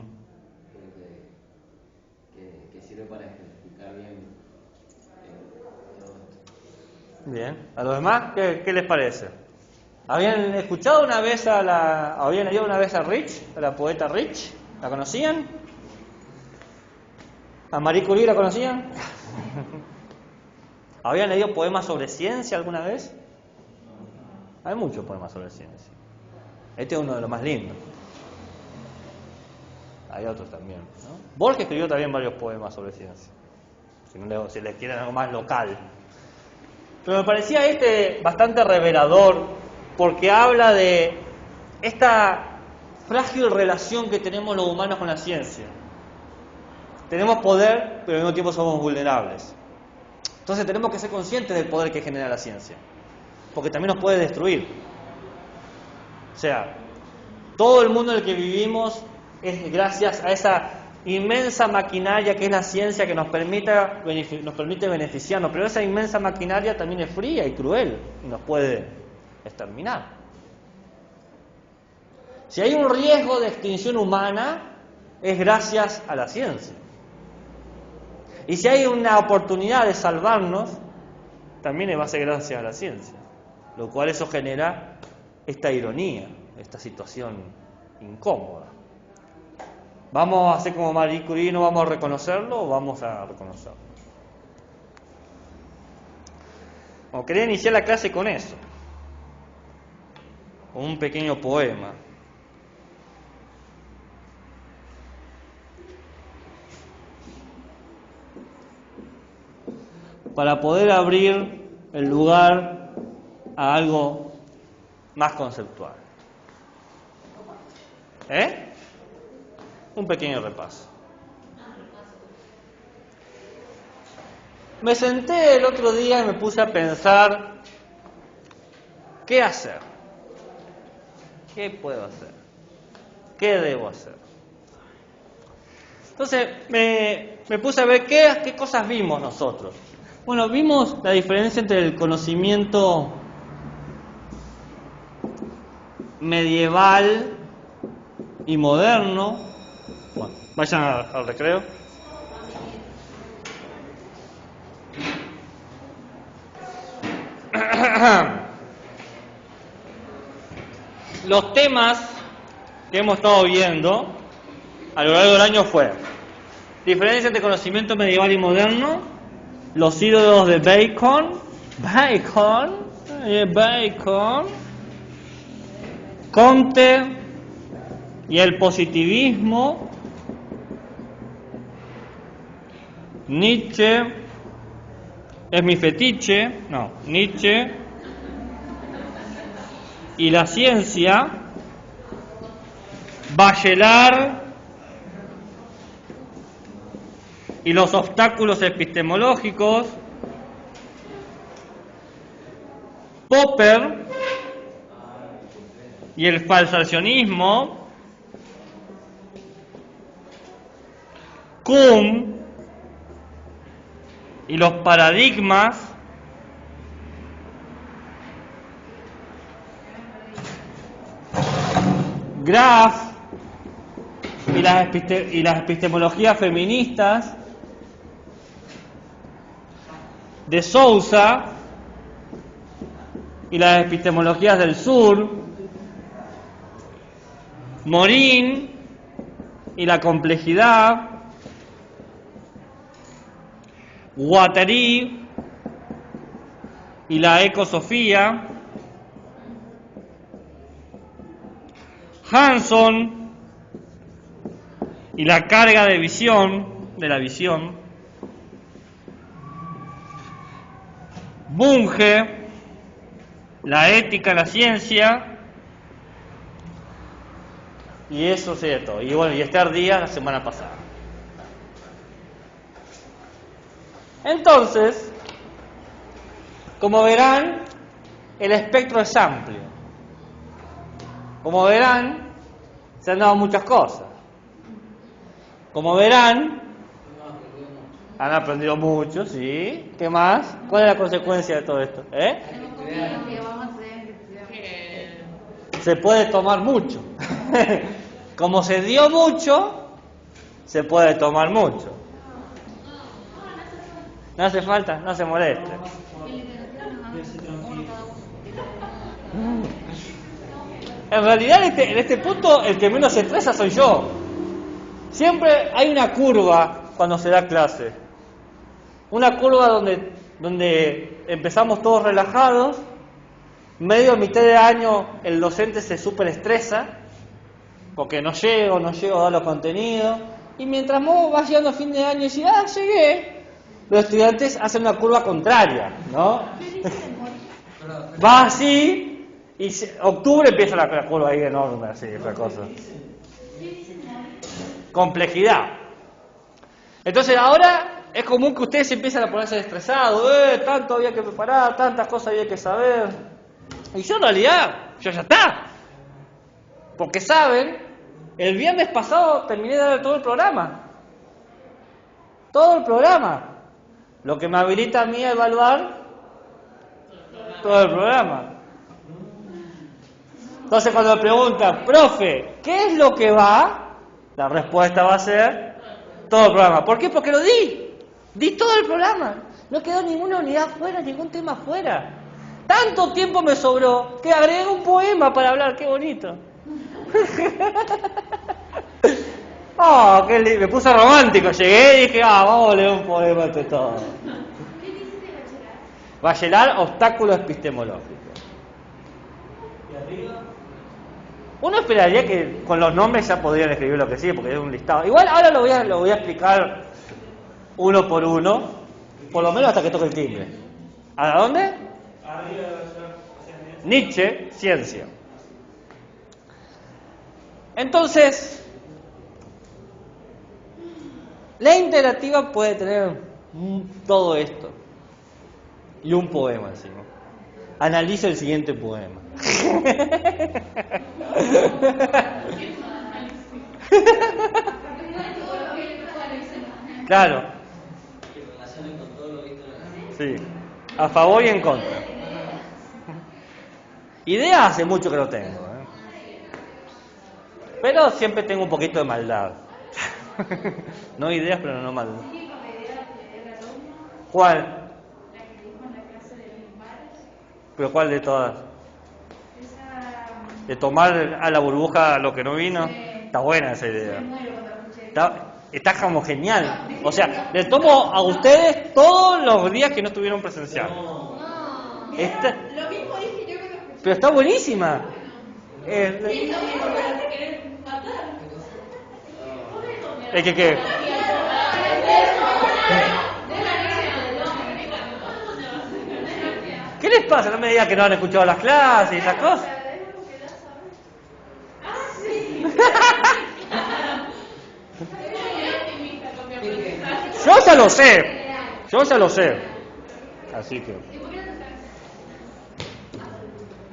que sirve para explicar bien todo esto. Bien. ¿A los demás qué les parece? ¿Habían escuchado una vez habían leído una vez a Rich, a la poeta Rich? ¿La conocían? ¿A Marie Curie la conocían? ¿Habían leído poemas sobre ciencia alguna vez? Hay muchos poemas sobre ciencia. Este es uno de los más lindos. Hay otros también, ¿no? Borges escribió también varios poemas sobre ciencia. Si les quieren algo más local. Pero me parecía bastante revelador, porque habla de esta frágil relación que tenemos los humanos con la ciencia. Tenemos poder, pero al mismo tiempo somos vulnerables. Entonces tenemos que ser conscientes del poder que genera la ciencia, porque también nos puede destruir. O sea, todo el mundo en el que vivimos es gracias a esa inmensa maquinaria que es la ciencia que nos permite beneficiarnos, pero esa inmensa maquinaria también es fría y cruel y nos puede exterminar. Si hay un riesgo de extinción humana, es gracias a la ciencia. Y si hay una oportunidad de salvarnos, también va a ser gracias a la ciencia. Lo cual eso genera esta ironía, esta situación incómoda. ¿Vamos a hacer como Marie Curie y no vamos a reconocerlo o vamos a reconocerlo? Bueno, quería iniciar la clase con eso, con un pequeño poema. Para poder abrir el lugar a algo más conceptual. Un pequeño repaso. Me senté el otro día y me puse a pensar ¿qué hacer? ¿Qué puedo hacer? ¿Qué debo hacer? Entonces me puse a ver qué cosas vimos nosotros. Bueno, vimos la diferencia entre el conocimiento medieval y moderno. Bueno, vayan al recreo. Los temas que hemos estado viendo a lo largo del año fue diferencia entre conocimiento medieval y moderno, los ídolos de Bacon, Comte y el positivismo, Nietzsche, es mi fetiche, no, Nietzsche y la ciencia, Bachelard y los obstáculos epistemológicos, Popper y el falsacionismo, Kuhn y los paradigmas, Graf y las epistemologías feministas, de Sousa y las epistemologías del sur, Morín y la complejidad, Guattari y la ecosofía, Hanson y la carga de la visión, Bunge, la ética en la ciencia, y eso es cierto. Y bueno, y Esther Díaz la semana pasada. Entonces, como verán, el espectro es amplio. Como verán, se han dado muchas cosas. Como verán, han aprendido mucho, sí. ¿Qué más? ¿Cuál es la consecuencia de todo esto? Se puede tomar mucho. Como se dio mucho, se puede tomar mucho. No hace falta, no se moleste. En realidad, en este punto, el que menos se estresa soy yo. Siempre hay una curva cuando se da clase. Una curva donde empezamos todos relajados, medio mitad de año el docente se súper estresa, porque no llego a dar los contenidos, y mientras vos vas llegando a fin de año y decís, llegué, los estudiantes hacen una curva contraria, ¿no? Va así, y octubre empieza la curva ahí enorme, así, esa cosa. Complejidad. Entonces ahora es común que ustedes empiecen a ponerse estresados, tanto había que preparar, tantas cosas había que saber. Y yo en realidad, ya está. Porque saben, el viernes pasado terminé de dar todo el programa. todo el programa. Lo que me habilita a mí a evaluar todo el programa. Entonces cuando me preguntan, profe, ¿qué es lo que va? La respuesta va a ser todo el programa. ¿Por qué? Porque lo di. Di todo el programa. No quedó ninguna unidad fuera, ningún tema fuera. Tanto tiempo me sobró que agregué un poema para hablar. ¡Qué bonito! Oh, me puse romántico. Llegué y dije, vamos a leer un poema ante todo. ¿Qué hiciste bachelor? Bachelor, obstáculo epistemológico. ¿Y arriba? Uno esperaría que con los nombres ya podrían escribir lo que sigue, porque es un listado. Igual ahora lo voy a explicar uno por uno, por lo menos hasta que toque el timbre. ¿A dónde? Arriba de bachelor. Nietzsche, ciencia. Entonces, la interactiva puede tener todo esto y un poema encima. Analiza el siguiente poema. Claro. Que relacionen con todo lo visto en la Sí. A favor y en contra. Ideas hace mucho que no tengo, ¿eh? Pero siempre tengo un poquito de maldad. No ideas, pero no maldad. ¿Sigue con la idea de la alumna? ¿Cuál? La que dijo en la clase de los bares. ¿Pero cuál de todas? Esa. ¿De tomar a la burbuja lo que no vino? Sí. Está buena esa idea. Me muero cuando la escuché. Está como genial. O sea, le tomo a ustedes todos los días que no estuvieron presencial. No. Esta- Lo mismo dije yo cuando escuché. Pero está buenísima. Sí, lo mismo, pero te querés matar. ¿Es que qué? ¿Qué les pasa? No me digan que no han escuchado las clases y esas cosas. Ah, sí. Yo ya lo sé. Yo ya lo sé. Así que.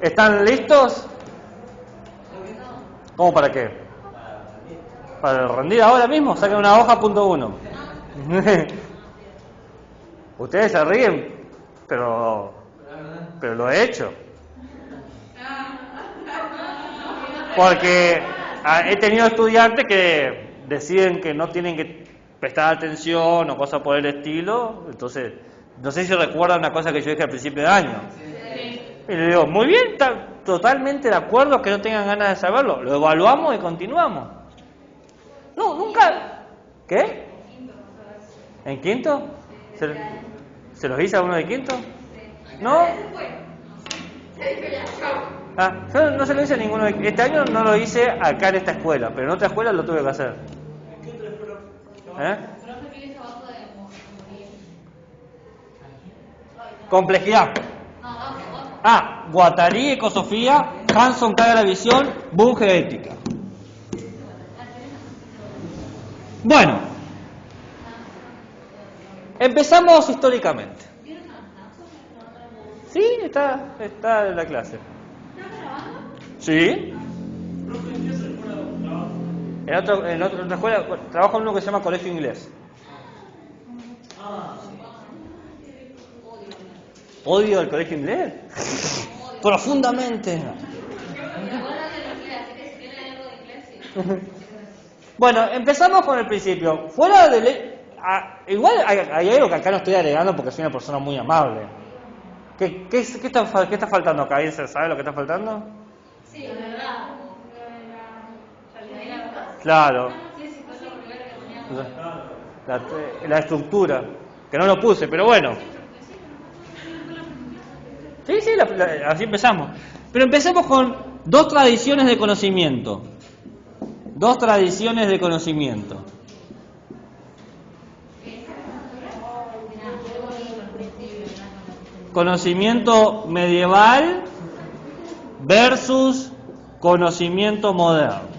¿Están listos? ¿Cómo para qué? Para rendir ahora mismo. Saquen una hoja, punto 1. Ustedes se ríen, pero lo he hecho. Porque he tenido estudiantes que deciden que no tienen que prestar atención o cosas por el estilo. Entonces, no sé si recuerdan una cosa que yo dije al principio de año. Y le digo, muy bien, está totalmente de acuerdo que no tengan ganas de saberlo. Lo evaluamos y continuamos. No, nunca. ¿Qué? ¿En quinto? ¿Se los hice a uno de quinto? ¿No? Yo no se lo hice a ninguno de... Este año no lo hice acá en esta escuela, pero en otra escuela lo tuve que hacer. ¿Eh? Profe, ¿qué es abajo de morir? Complejidad. No, abajo. Guattari, ecosofía, Hanson, caga la visión, Bunge, ética. Bueno, empezamos históricamente. Sí, está en la clase. Sí. En otra escuela trabajo en uno que se llama Colegio Inglés. ¿Odio el colegio inglés? Profundamente. Bueno, empezamos con el principio. Fuera de ley. Igual hay algo que acá no estoy agregando porque soy una persona muy amable. ¿Qué está faltando acá? ¿Alguien sabe lo que está faltando? Sí, la verdad. Claro. Sí, sí, fue lo primero que teníamos. La estructura. Que no lo puse, pero bueno. Sí, así empezamos. Pero empecemos con dos tradiciones de conocimiento. Dos tradiciones de conocimiento. Conocimiento medieval versus conocimiento moderno.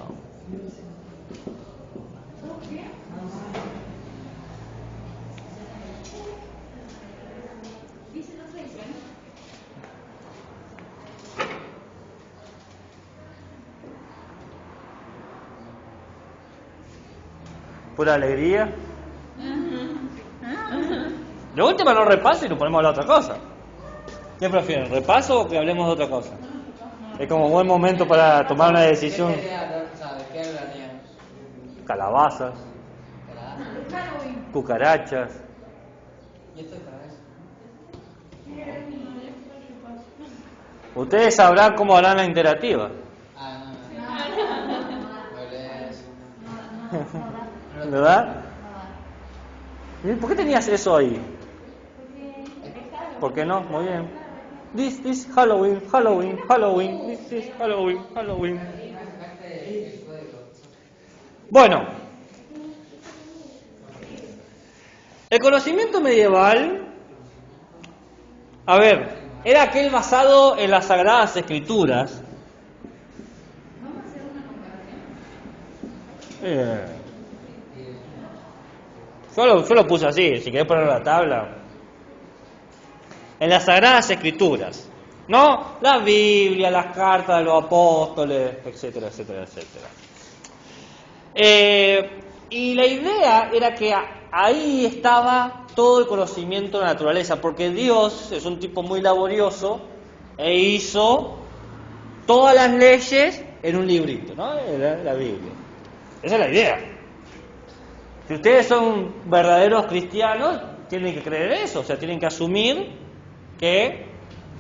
Pura alegría. De última no repaso y nos ponemos a hablar de otra cosa. ¿Qué prefieren? ¿Repaso o que hablemos de otra cosa? Es como buen momento para tomar una decisión. ¿De qué hablaríamos? Calabazas, ¿Calabazas? cucarachas. ¿Y esto es para eso? Ustedes sabrán cómo harán la interactiva. Ah, no. ¿Verdad? ¿Por qué tenías eso ahí? ¿Por qué no? Muy bien. This is Halloween, Halloween, Halloween. This is Halloween, Halloween. Bueno, el conocimiento medieval, a ver, era aquel basado en las Sagradas Escrituras. ¿Vamos a hacer una comparación? Yo lo puse así, si querés poner la tabla. En las Sagradas Escrituras, ¿no? La Biblia, las cartas de los apóstoles, etcétera, etcétera, etcétera. Y la idea era que ahí estaba todo el conocimiento de la naturaleza, porque Dios es un tipo muy laborioso e hizo todas las leyes en un librito, ¿no? La Biblia. Esa es la idea. Si ustedes son verdaderos cristianos, tienen que creer eso, o sea, tienen que asumir que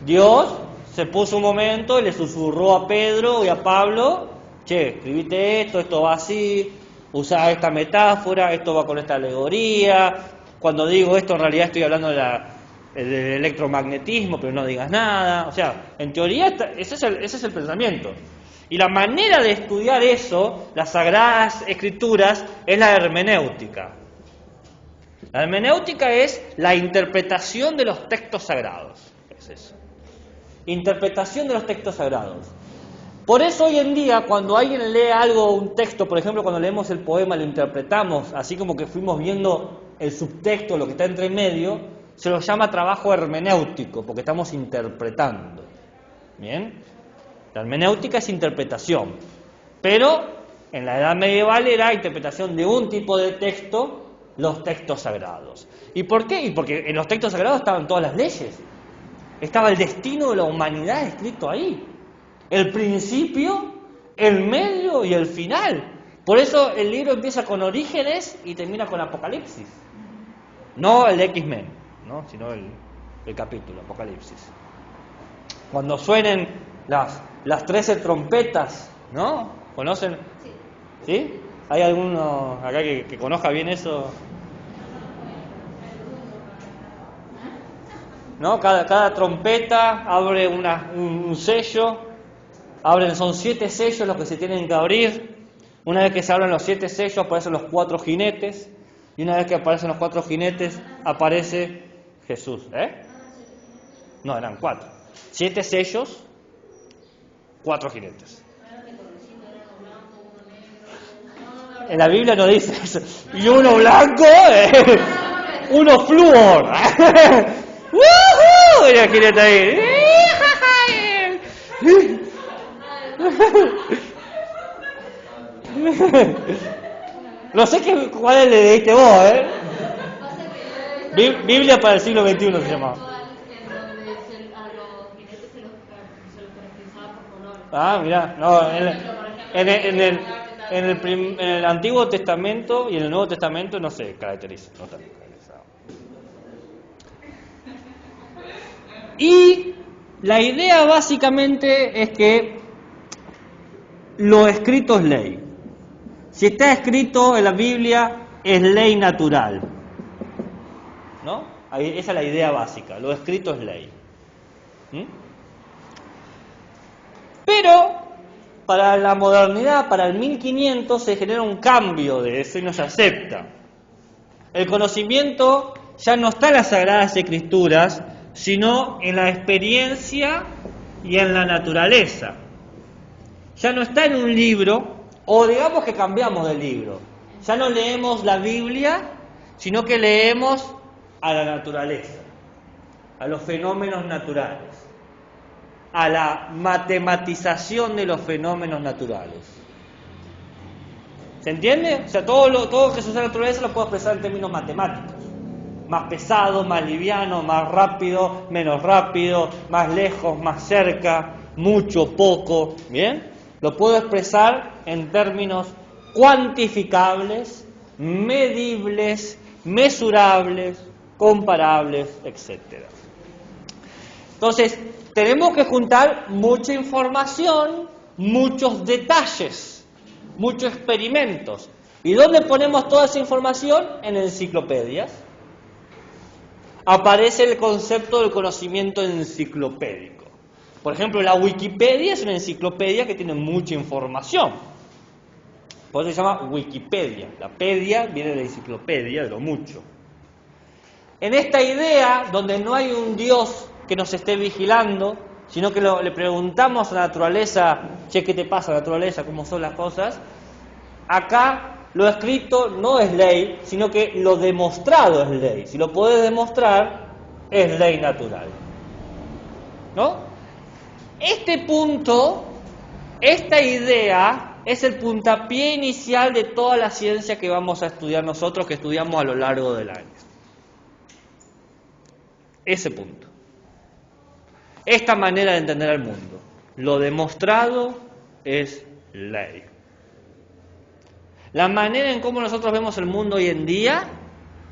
Dios se puso un momento y le susurró a Pedro y a Pablo: che, escribite esto va así, usa esta metáfora, esto va con esta alegoría, cuando digo esto en realidad estoy hablando del electromagnetismo, pero no digas nada. O sea, en teoría ese es el pensamiento. Y la manera de estudiar eso, las Sagradas Escrituras, es la hermenéutica. La hermenéutica es la interpretación de los textos sagrados. Es eso. Interpretación de los textos sagrados. Por eso hoy en día, cuando alguien lee algo, un texto, por ejemplo, cuando leemos el poema, lo interpretamos, así como que fuimos viendo el subtexto, lo que está entre medio, se lo llama trabajo hermenéutico, porque estamos interpretando. ¿Bien? La hermenéutica es interpretación, pero en la Edad Medieval era interpretación de un tipo de texto, los textos sagrados. ¿Y por qué? Y porque en los textos sagrados estaban todas las leyes. Estaba el destino de la humanidad escrito ahí. El principio, el medio y el final. Por eso el libro empieza con Orígenes y termina con Apocalipsis. No el de X-Men, ¿no? Sino el capítulo, Apocalipsis. Cuando suenen las 13 trompetas, ¿no? ¿Conocen? ¿Sí? ¿Hay alguno acá que conozca bien eso? ¿No? Cada trompeta abre un sello. Son 7 sellos los que se tienen que abrir. Una vez que se abren los 7 sellos aparecen los 4 jinetes. Y una vez que aparecen los 4 jinetes aparece Jesús. No, eran 4. 7 sellos, 4 jinetes. En la Biblia no dice eso. Y uno blanco, uno flúor. ¡Woohoo! Y el jinete ahí. No sé cuál le leíste vos, Biblia para el siglo XXI se llama. Ah, mirá, no, en el Antiguo Testamento y en el Nuevo Testamento no se caracteriza, no está caracterizado. Y la idea básicamente es que lo escrito es ley. Si está escrito en la Biblia, es ley natural. ¿No? Esa es la idea básica. Lo escrito es ley. Pero, para la modernidad, para el 1500, se genera un cambio de eso y no se acepta. El conocimiento ya no está en las Sagradas Escrituras, sino en la experiencia y en la naturaleza. Ya no está en un libro, o digamos que cambiamos de libro. Ya no leemos la Biblia, sino que leemos a la naturaleza, a los fenómenos naturales, a la matematización de los fenómenos naturales. ¿Se entiende? O sea, todo lo que sucede en la naturaleza lo puedo expresar en términos matemáticos. más pesado, más liviano, más rápido, menos rápido, más lejos, más cerca, mucho, poco, ¿bien? Lo puedo expresar en términos cuantificables, medibles, mesurables, comparables, etc. Entonces, tenemos que juntar mucha información, muchos detalles, muchos experimentos. ¿Y dónde ponemos toda esa información? En enciclopedias. Aparece el concepto del conocimiento enciclopédico. Por ejemplo, la Wikipedia es una enciclopedia que tiene mucha información. Por eso se llama Wikipedia. La pedia viene de la enciclopedia, de lo mucho. En esta idea, donde no hay un Dios que nos esté vigilando, sino que le preguntamos a la naturaleza, che, ¿qué te pasa, naturaleza? ¿Cómo son las cosas? Acá lo escrito no es ley, sino que lo demostrado es ley. Si lo podés demostrar, es ley natural. ¿No? Este punto, esta idea, es el puntapié inicial de toda la ciencia que vamos a estudiar nosotros, que estudiamos a lo largo del año. Ese punto. Esta manera de entender el mundo. Lo demostrado es ley. La manera en cómo nosotros vemos el mundo hoy en día,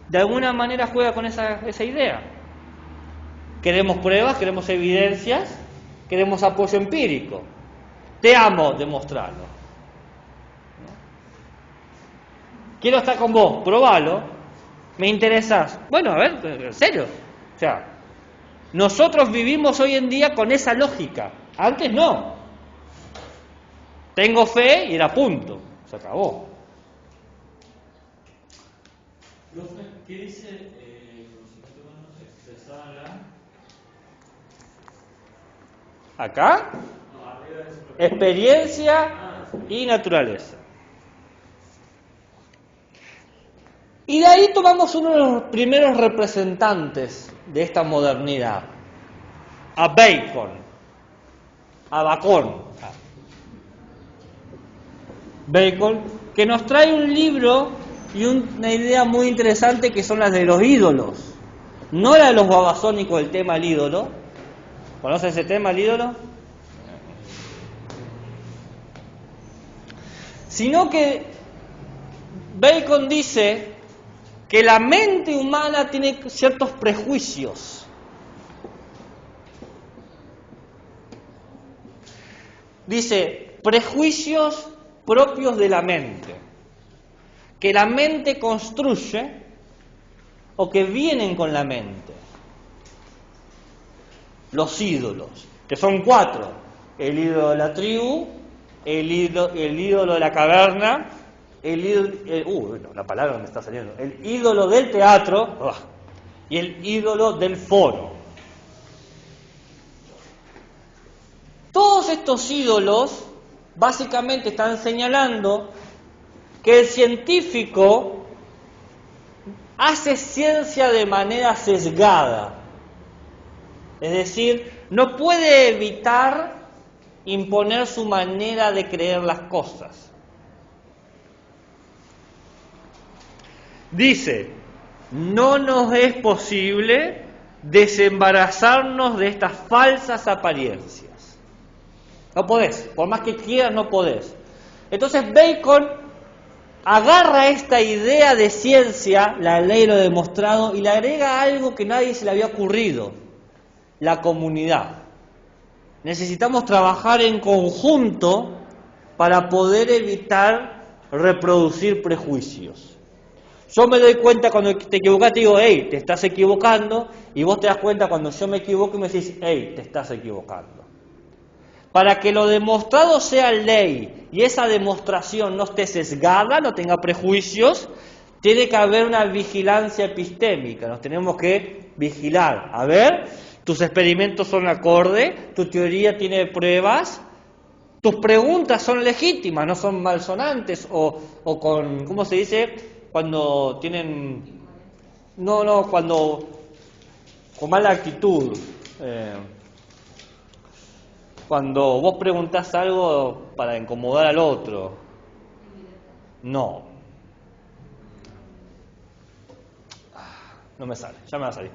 de alguna manera juega con esa idea. Queremos pruebas, queremos evidencias, queremos apoyo empírico. Te amo, demostrarlo. Quiero estar con vos, probalo. Me interesas. Bueno, a ver, en serio. O sea, nosotros vivimos hoy en día con esa lógica. Antes no. Tengo fe y era punto. Se acabó. ¿Qué dice el conocimiento humano expresado en la? Acá, No, arriba es lo experiencia y naturaleza. Y de ahí tomamos uno de los primeros representantes de esta modernidad, a Bacon, a Bacon. Bacon, que nos trae un libro y una idea muy interesante que son las de los ídolos. No la de los babasónicos, el tema del ídolo. ¿Conocen ese tema, el ídolo? Sino que Bacon dice que la mente humana tiene ciertos prejuicios. Dice, prejuicios propios de la mente, que la mente construye o que vienen con la mente. Los ídolos, que son 4. El ídolo de la tribu, el ídolo de la caverna, la palabra me está saliendo. El ídolo del teatro y el ídolo del foro. Todos estos ídolos básicamente están señalando que el científico hace ciencia de manera sesgada. Es decir, no puede evitar imponer su manera de creer las cosas. Dice, no nos es posible desembarazarnos de estas falsas apariencias. No podés, por más que quieras no podés. Entonces Bacon agarra esta idea de ciencia, la ley lo demostrado, y le agrega algo que nadie se le había ocurrido: la comunidad. Necesitamos trabajar en conjunto para poder evitar reproducir prejuicios. Yo me doy cuenta cuando te equivocas, te digo, hey, te estás equivocando, y vos te das cuenta cuando yo me equivoco y me decís, hey, te estás equivocando. Para que lo demostrado sea ley y esa demostración no esté sesgada, no tenga prejuicios, tiene que haber una vigilancia epistémica. Nos tenemos que vigilar. A ver, tus experimentos son acorde, tu teoría tiene pruebas, tus preguntas son legítimas, no son malsonantes o con, ¿cómo se dice? Cuando tienen... cuando... con mala actitud. Cuando vos preguntás algo para incomodar al otro. No No me sale, ya me va a salir.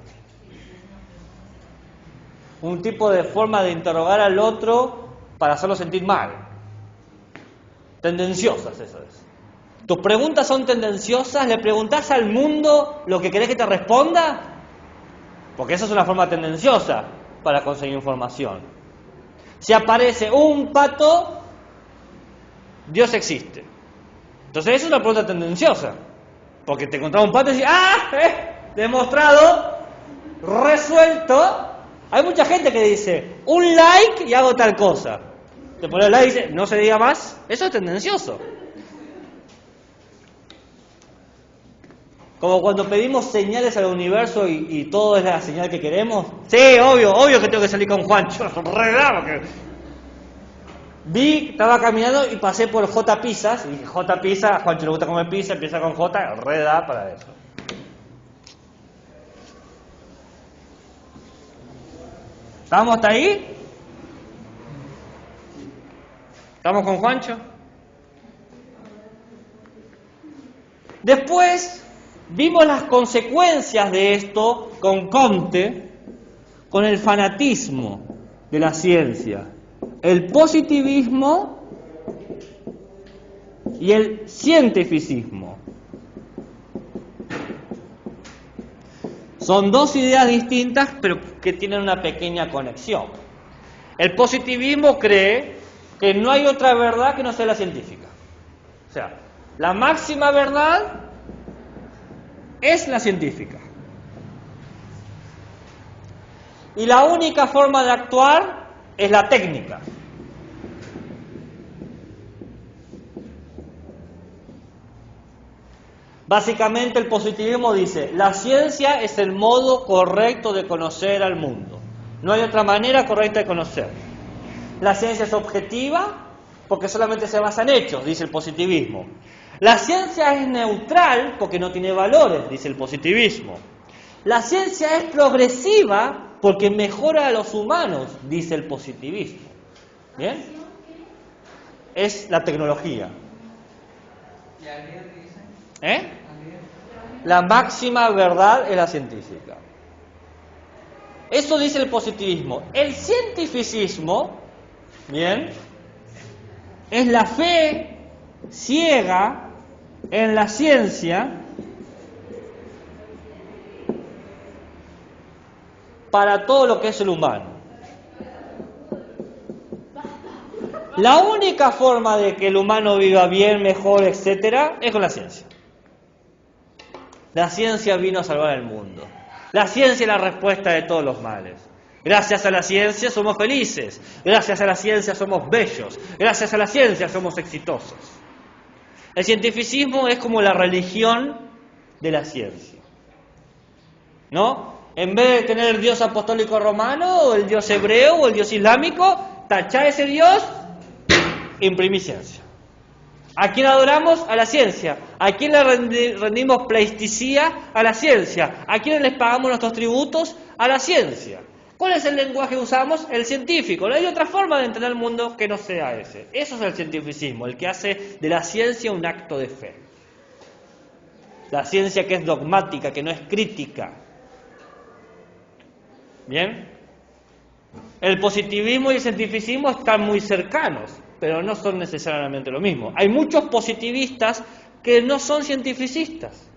Un tipo de forma de interrogar al otro para hacerlo sentir mal. Tendenciosas, eso es. ¿Tus preguntas son tendenciosas? ¿Le preguntás al mundo lo que querés que te responda? Porque esa es una forma tendenciosa para conseguir información. Si aparece un pato, Dios existe. Entonces eso es una pregunta tendenciosa. Porque te encontrás un pato y dices, demostrado, resuelto. Hay mucha gente que dice, un like y hago tal cosa. Te pones like y dice, no se diga más. Eso es tendencioso. Como cuando pedimos señales al universo y todo es la señal que queremos. Sí, obvio que tengo que salir con Juancho. Estaba caminando y pasé por J Pizzas. Y dije, J Pizza, a Juancho le gusta comer pizza, empieza con J, da para eso. ¿Estamos hasta ahí? ¿Estamos con Juancho? Después vimos las consecuencias de esto con Comte, con el fanatismo de la ciencia, el positivismo y el cientificismo. Son dos ideas distintas, pero que tienen una pequeña conexión. El positivismo cree que no hay otra verdad que no sea la científica. O sea, la máxima verdad es la científica. Y la única forma de actuar es la técnica. Básicamente el positivismo dice, la ciencia es el modo correcto de conocer al mundo. No hay otra manera correcta de conocer. La ciencia es objetiva porque solamente se basa en hechos, dice el positivismo. La ciencia es neutral porque no tiene valores, dice el positivismo. La ciencia es progresiva porque mejora a los humanos, dice el positivismo. ¿Bien? Es la tecnología. ¿Y Ariel dice? La máxima verdad es la científica. Eso dice el positivismo. El cientificismo, bien, es la fe ciega en la ciencia para todo lo que es el humano. La única forma de que el humano viva bien, mejor, etcétera, es con la ciencia. La ciencia vino a salvar el mundo. La ciencia es la respuesta de todos los males. Gracias a la ciencia somos felices. Gracias a la ciencia somos bellos. Gracias a la ciencia somos exitosos. El cientificismo es como la religión de la ciencia. ¿No? En vez de tener el Dios apostólico romano, o el Dios hebreo, o el Dios islámico, tachá ese Dios, imprimí ciencia. ¿A quién adoramos? A la ciencia. ¿A quién le rendimos pleitesía? A la ciencia. ¿A quién les pagamos nuestros tributos? A la ciencia. ¿Cuál es el lenguaje que usamos? El científico. No hay otra forma de entender el mundo que no sea ese. Eso es el cientificismo, el que hace de la ciencia un acto de fe. La ciencia que es dogmática, que no es crítica. ¿Bien? El positivismo y el cientificismo están muy cercanos, pero no son necesariamente lo mismo. Hay muchos positivistas que no son cientificistas.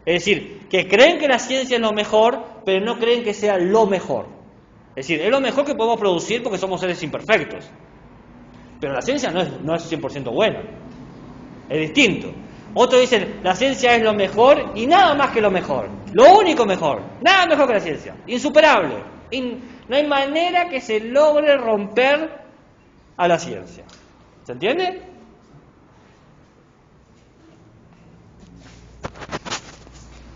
Es decir, que creen que la ciencia es lo mejor, pero no creen que sea lo mejor. Es decir, es lo mejor que podemos producir porque somos seres imperfectos. Pero la ciencia no es 100% buena. Es distinto. Otros dicen, la ciencia es lo mejor y nada más que lo mejor. Lo único mejor. Nada mejor que la ciencia. Insuperable. No hay manera que se logre romper a la ciencia. ¿Se entiende?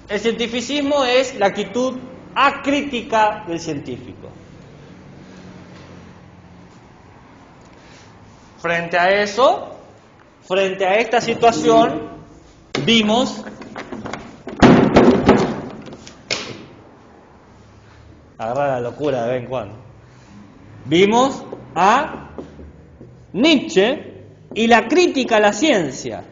El cientificismo es la actitud acrítica del científico. Frente a eso, frente a esta situación, vimos agarrar la locura de vez en cuando. Vimos a Nietzsche y la crítica a la ciencia.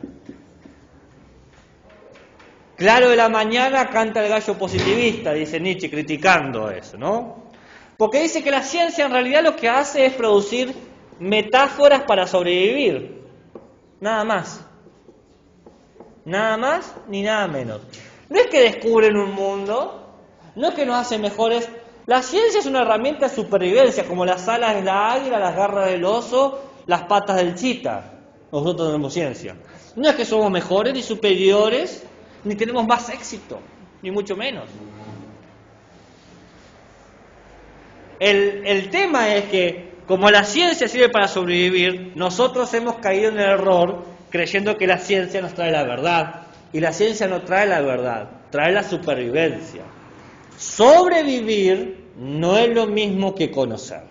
claro de la mañana canta el gallo positivista, dice Nietzsche, criticando eso, ¿no? Porque dice que la ciencia en realidad lo que hace es producir metáforas para sobrevivir. Nada más. Nada más ni nada menos. No es que descubren un mundo, no es que nos hacen mejores. La ciencia es una herramienta de supervivencia, como las alas de la águila, las garras del oso, las patas del chita. Nosotros tenemos ciencia. No es que somos mejores ni superiores, ni tenemos más éxito, ni mucho menos. El tema es que, como la ciencia sirve para sobrevivir, nosotros hemos caído en el error creyendo que la ciencia nos trae la verdad. Y la ciencia no trae la verdad, trae la supervivencia. Sobrevivir no es lo mismo que conocer.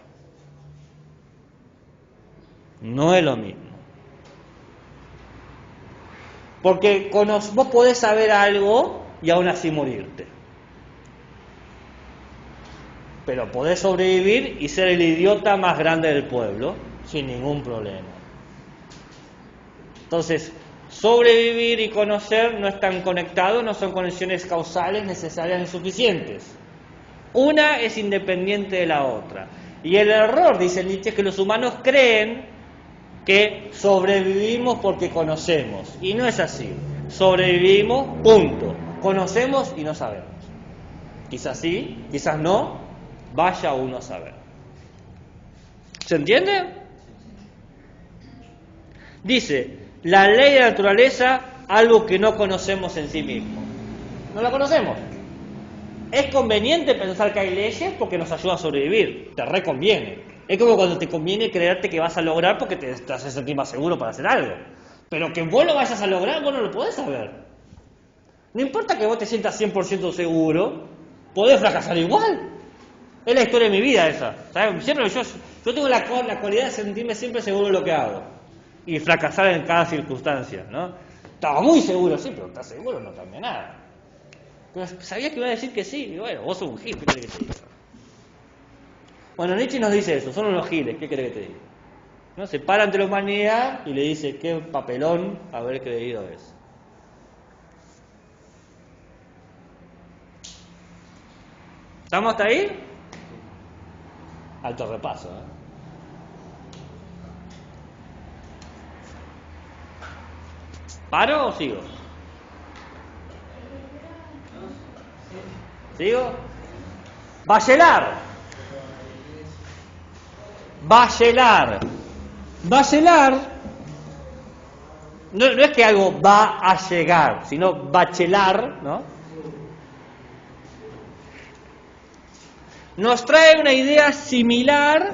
No es lo mismo. Porque vos podés saber algo y aún así morirte. Pero podés sobrevivir y ser el idiota más grande del pueblo sin ningún problema. Entonces, sobrevivir y conocer no están conectados, no son conexiones causales necesarias ni suficientes. Una es independiente de la otra. Y el error, dice Nietzsche, es que los humanos creen que sobrevivimos porque conocemos. Y no es así. Sobrevivimos, punto. Conocemos y no sabemos. Quizás sí, quizás no. Vaya uno a saber. ¿Se entiende? Dice, la ley de la naturaleza, algo que no conocemos en sí mismo. No la conocemos. Es conveniente pensar que hay leyes porque nos ayuda a sobrevivir. Te reconviene. Es como cuando te conviene creerte que vas a lograr porque te hace sentir más seguro para hacer algo. Pero que vos lo vayas a lograr, vos no lo podés saber. No importa que vos te sientas 100% seguro, podés fracasar igual. Es la historia de mi vida esa. ¿Sabes? Siempre yo tengo la cualidad de sentirme siempre seguro de lo que hago. Y fracasar en cada circunstancia, ¿no? Estaba muy seguro, sí, pero estás seguro, no cambia nada. Pero sabía que iba a decir que sí, y bueno, vos sos un gil, ¿qué querés que te diga? Bueno, Nietzsche nos dice eso, son unos giles, ¿qué querés que te diga? ¿No? Se para ante la humanidad y le dice, qué papelón haber creído eso. ¿Estamos hasta ahí? Alto repaso, ¿eh? ¿Paro o sigo? ¿Sigo? Bachelard. No es que algo va a llegar, sino bachelar, ¿no? Nos trae una idea similar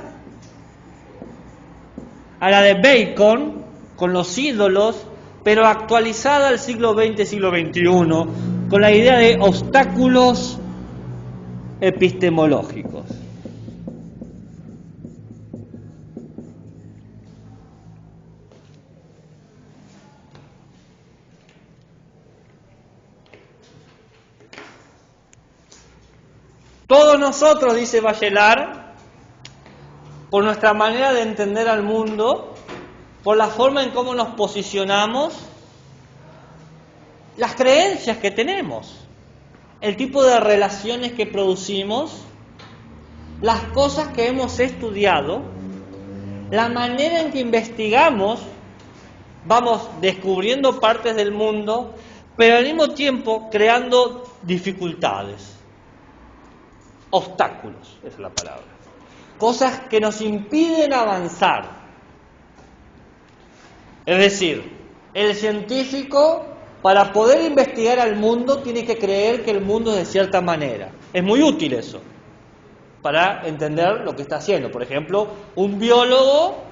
a la de Bacon con los ídolos, pero actualizada al siglo XX, siglo XXI, con la idea de obstáculos epistemológicos. Todos nosotros, dice Bachelard, por nuestra manera de entender al mundo, por la forma en cómo nos posicionamos, las creencias que tenemos, el tipo de relaciones que producimos, las cosas que hemos estudiado, la manera en que investigamos, vamos descubriendo partes del mundo, pero al mismo tiempo creando dificultades. Obstáculos, esa es la palabra. Cosas que nos impiden avanzar. Es decir, el científico, para poder investigar al mundo, tiene que creer que el mundo es de cierta manera. Es muy útil eso, para entender lo que está haciendo. Por ejemplo, un biólogo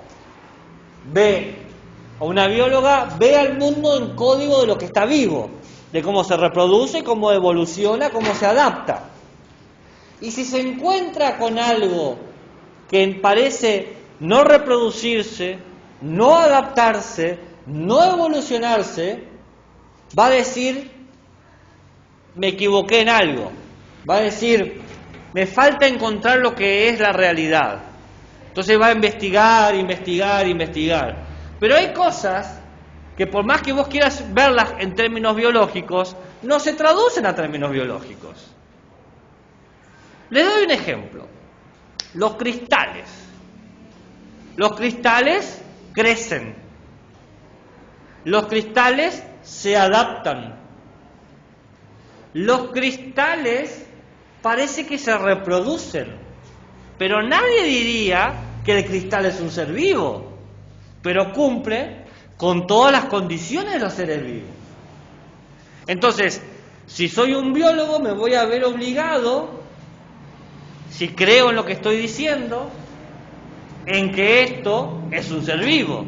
o una bióloga ve al mundo en código de lo que está vivo, de cómo se reproduce, cómo evoluciona, cómo se adapta. Y si se encuentra con algo que parece no reproducirse, no adaptarse, no evolucionarse, va a decir, me equivoqué en algo. Va a decir, me falta encontrar lo que es la realidad. Entonces va a investigar. Pero hay cosas que por más que vos quieras verlas en términos biológicos, no se traducen a términos biológicos. Les doy un ejemplo. Los cristales. Los cristales crecen. Los cristales se adaptan. Los cristales parece que se reproducen, pero nadie diría que el cristal es un ser vivo, pero cumple con todas las condiciones de los seres vivos. Entonces, si soy un biólogo, me voy a ver obligado, si creo en lo que estoy diciendo, en que esto es un ser vivo.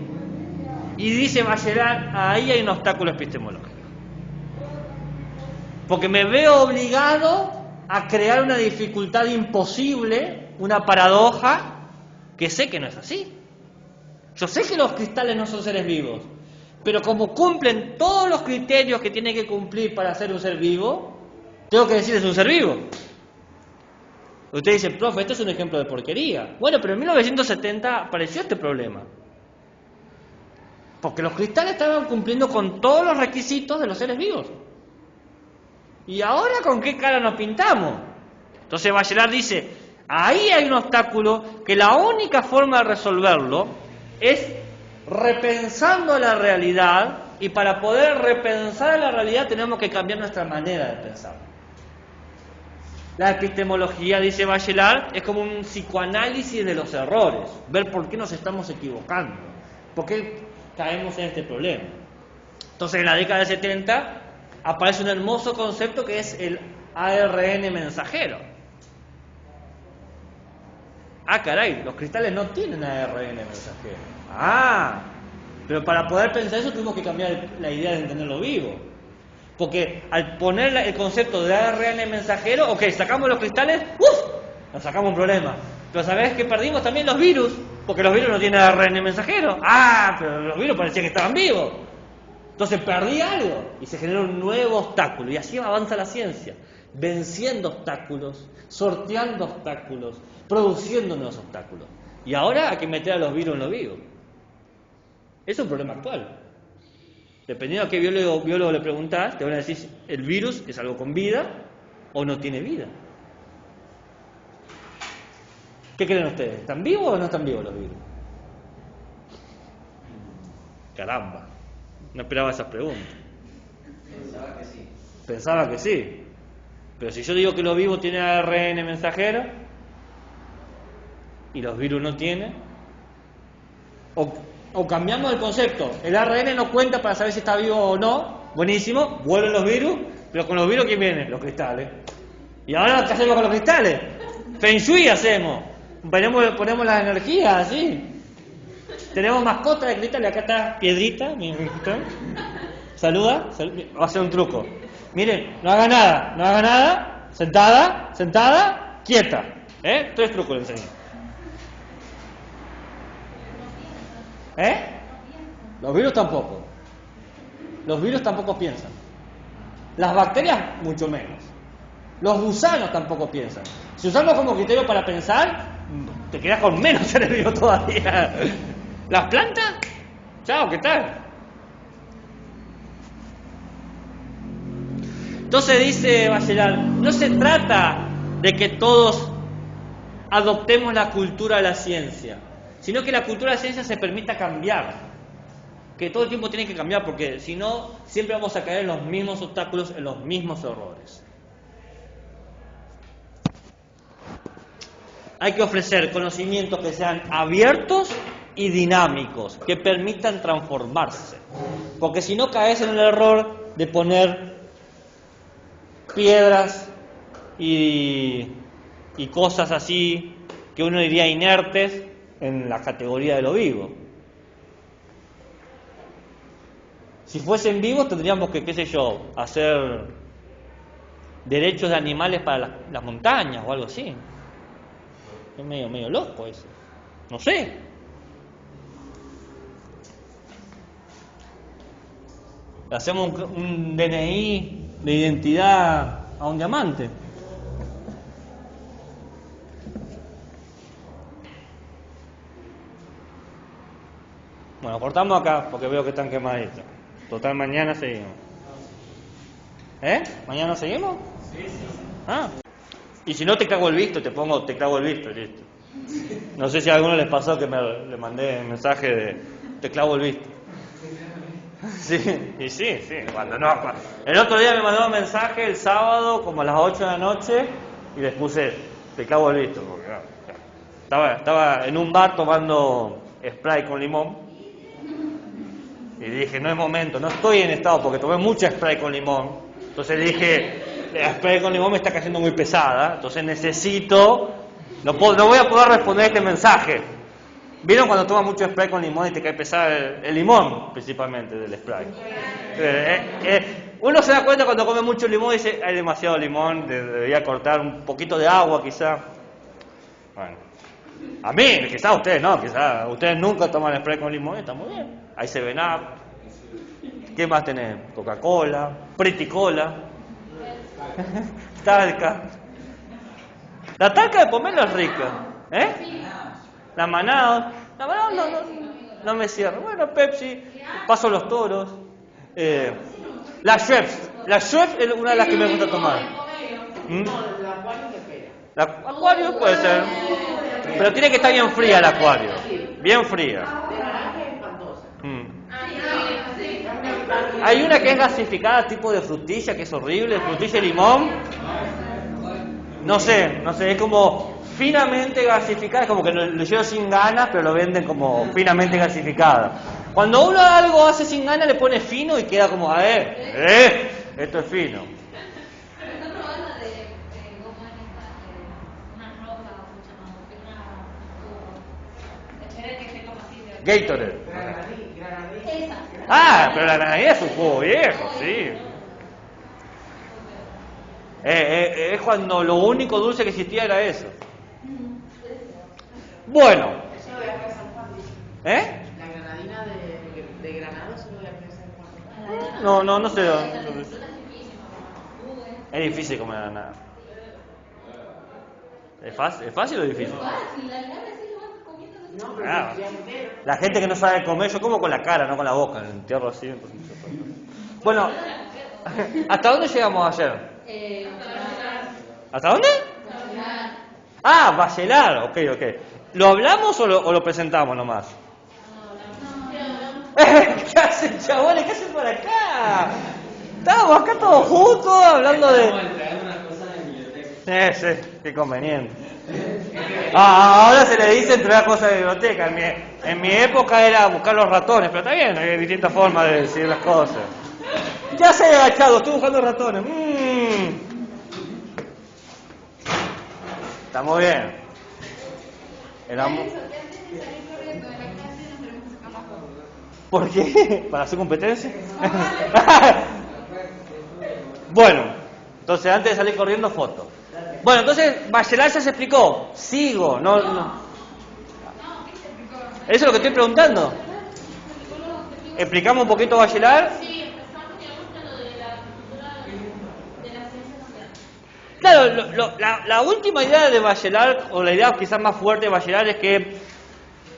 Y dice Bachelard, ahí hay un obstáculo epistemológico. Porque me veo obligado a crear una dificultad imposible, una paradoja, que sé que no es así. Yo sé que los cristales no son seres vivos, pero como cumplen todos los criterios que tiene que cumplir para ser un ser vivo, tengo que decir es un ser vivo. Usted dice, profe, esto es un ejemplo de porquería. Bueno, pero en 1970 apareció este problema. Porque los cristales estaban cumpliendo con todos los requisitos de los seres vivos. ¿Y ahora con qué cara nos pintamos? Entonces Bachelard dice, ahí hay un obstáculo que la única forma de resolverlo es repensando la realidad, y para poder repensar la realidad tenemos que cambiar nuestra manera de pensar. La epistemología, dice Bachelard, es como un psicoanálisis de los errores, ver por qué nos estamos equivocando, por qué caemos en este problema. Entonces en la década de 70 aparece un hermoso concepto que es el ARN mensajero. Ah, caray, los cristales no tienen ARN mensajero. Ah, pero para poder pensar eso tuvimos que cambiar la idea de entenderlo vivo. Porque al poner el concepto de ARN mensajero, ok, sacamos los cristales, nos sacamos un problema. Pero ¿sabés que perdimos también los virus? Porque los virus no tienen ARN mensajero. Ah, pero los virus parecía que estaban vivos. Entonces perdí algo y se generó un nuevo obstáculo. Y así avanza la ciencia, venciendo obstáculos, sorteando obstáculos, produciendo nuevos obstáculos. Y ahora hay que meter a los virus en lo vivo. Es un problema actual. Dependiendo a qué biólogo le preguntás, te van a decir, ¿el virus es algo con vida o no tiene vida? ¿Qué creen ustedes? ¿Están vivos o no están vivos los virus? Caramba, no esperaba esas preguntas. Pensaba que sí. Pensaba que sí. Pero si yo digo que los vivos tienen ARN mensajero y los virus no tienen, o cambiamos el concepto, el ARN no cuenta para saber si está vivo o no, buenísimo, vuelven los virus, pero con los virus ¿quién viene? Los cristales. ¿Y ahora qué hacemos con los cristales? Feng Shui hacemos, ponemos las energías así. Tenemos mascotas de cristales, acá está Piedrita, saluda, va a hacer un truco. Miren, no haga nada, sentada, quieta. 3 trucos le enseño. Los virus tampoco. Los virus tampoco piensan. Las bacterias mucho menos. Los gusanos tampoco piensan. Si usamos como criterio para pensar, te quedas con menos cerebro todavía. Las plantas, chao, ¿qué tal? Entonces dice Bachelard, no se trata de que todos adoptemos la cultura de la ciencia, sino que la cultura de la ciencia se permita cambiar, que todo el tiempo tiene que cambiar, porque si no, siempre vamos a caer en los mismos obstáculos, en los mismos errores. Hay que ofrecer conocimientos que sean abiertos y dinámicos, que permitan transformarse, porque si no caes en el error de poner piedras y cosas así que uno diría inertes en la categoría de lo vivo. Si fuesen vivos tendríamos que, qué sé yo, hacer derechos de animales para las montañas o algo así. Es medio loco eso. No sé. Hacemos un DNI de identidad a un diamante. Bueno, cortamos acá porque veo que están quemaditos. Total, mañana seguimos. ¿Mañana seguimos? Sí. Ah. Y si no te clavo el visto, te pongo te clavo el visto, listo. No sé si a alguno les pasó que le mandé un mensaje de te clavo el visto. Sí, y sí. El otro día me mandó un mensaje el sábado como a las 8 de la noche y les puse te clavo el visto. Porque, estaba en un bar tomando Sprite con limón y dije, no es momento, no estoy en estado porque tomé mucha Sprite con limón. Entonces le dije, la Sprite con limón me está cayendo muy pesada, entonces necesito, no voy a poder responder este mensaje. ¿Vieron cuando tomas mucho Sprite con limón y te cae pesado el limón, principalmente del Sprite? Uno se da cuenta cuando come mucho limón y dice, hay demasiado limón, debería cortar un poquito de agua quizá. Bueno, a mí, quizá ustedes no, quizá ustedes nunca toman Sprite con limón y está muy bien. Ahí se ven up. ¿Qué más tenés? Coca-Cola, Pretty Cola, talca. La talca de pomelo es rica, La Manado no me cierra. Bueno, Pepsi, Paso los Toros, la Schweppes es una de las que me gusta tomar. La Aquarius puede ser, pero tiene que estar bien fría la Aquarius, bien fría. Hay una que es gasificada, tipo de frutilla, que es horrible, frutilla y limón. No sé, es como finamente gasificada, es como que lo llevo sin ganas, pero lo venden como finamente gasificada. Cuando uno algo hace sin ganas, le pone fino y queda como, esto es fino. ¿Está probando la de goma esta, una roja o mucha más? Espera que se coma así. Gatorade. Esa. Ah, pero la granadilla es un juego viejo, sí. Es cuando lo único dulce que existía era eso. Bueno. La granadina de Granada solo la empresa en Juan. No sé. Es difícil comer granada. ¿Es fácil o difícil? Fácil, la granada sí lo vas comiendo. No, pero Ah, ya entero. la gente que no sabe comer, yo como con la cara, no con la boca, entierro así. Entonces... Bueno, ¿hasta dónde llegamos ayer? ¿Hasta dónde? Ah, Bachelard, ok. ¿Lo hablamos o lo presentamos nomás? ¿Qué hacen, chabones? ¿Qué hacen por acá? Estábamos acá todos juntos hablando de... Estamos entregando unas cosas de biblioteca. Sí, qué conveniente. Ahora se le dice entregar cosas de biblioteca. En mi época era buscar los ratones, pero está bien, hay distintas formas de decir las cosas. Ya se ha agachado, estoy buscando ratones. Está muy bien. ¿Por qué? ¿Para hacer competencia? Bueno, entonces antes de salir corriendo, foto. Bueno, entonces Bachelard ya se explicó. Sigo, no. ¿Eso es lo que estoy preguntando? ¿Explicamos un poquito Bachelard? Sí, empezamos y hablamos lo de la cultura de la ciencia social. Claro, la última idea de Bachelard, o la idea quizás más fuerte de Bachelard, es que,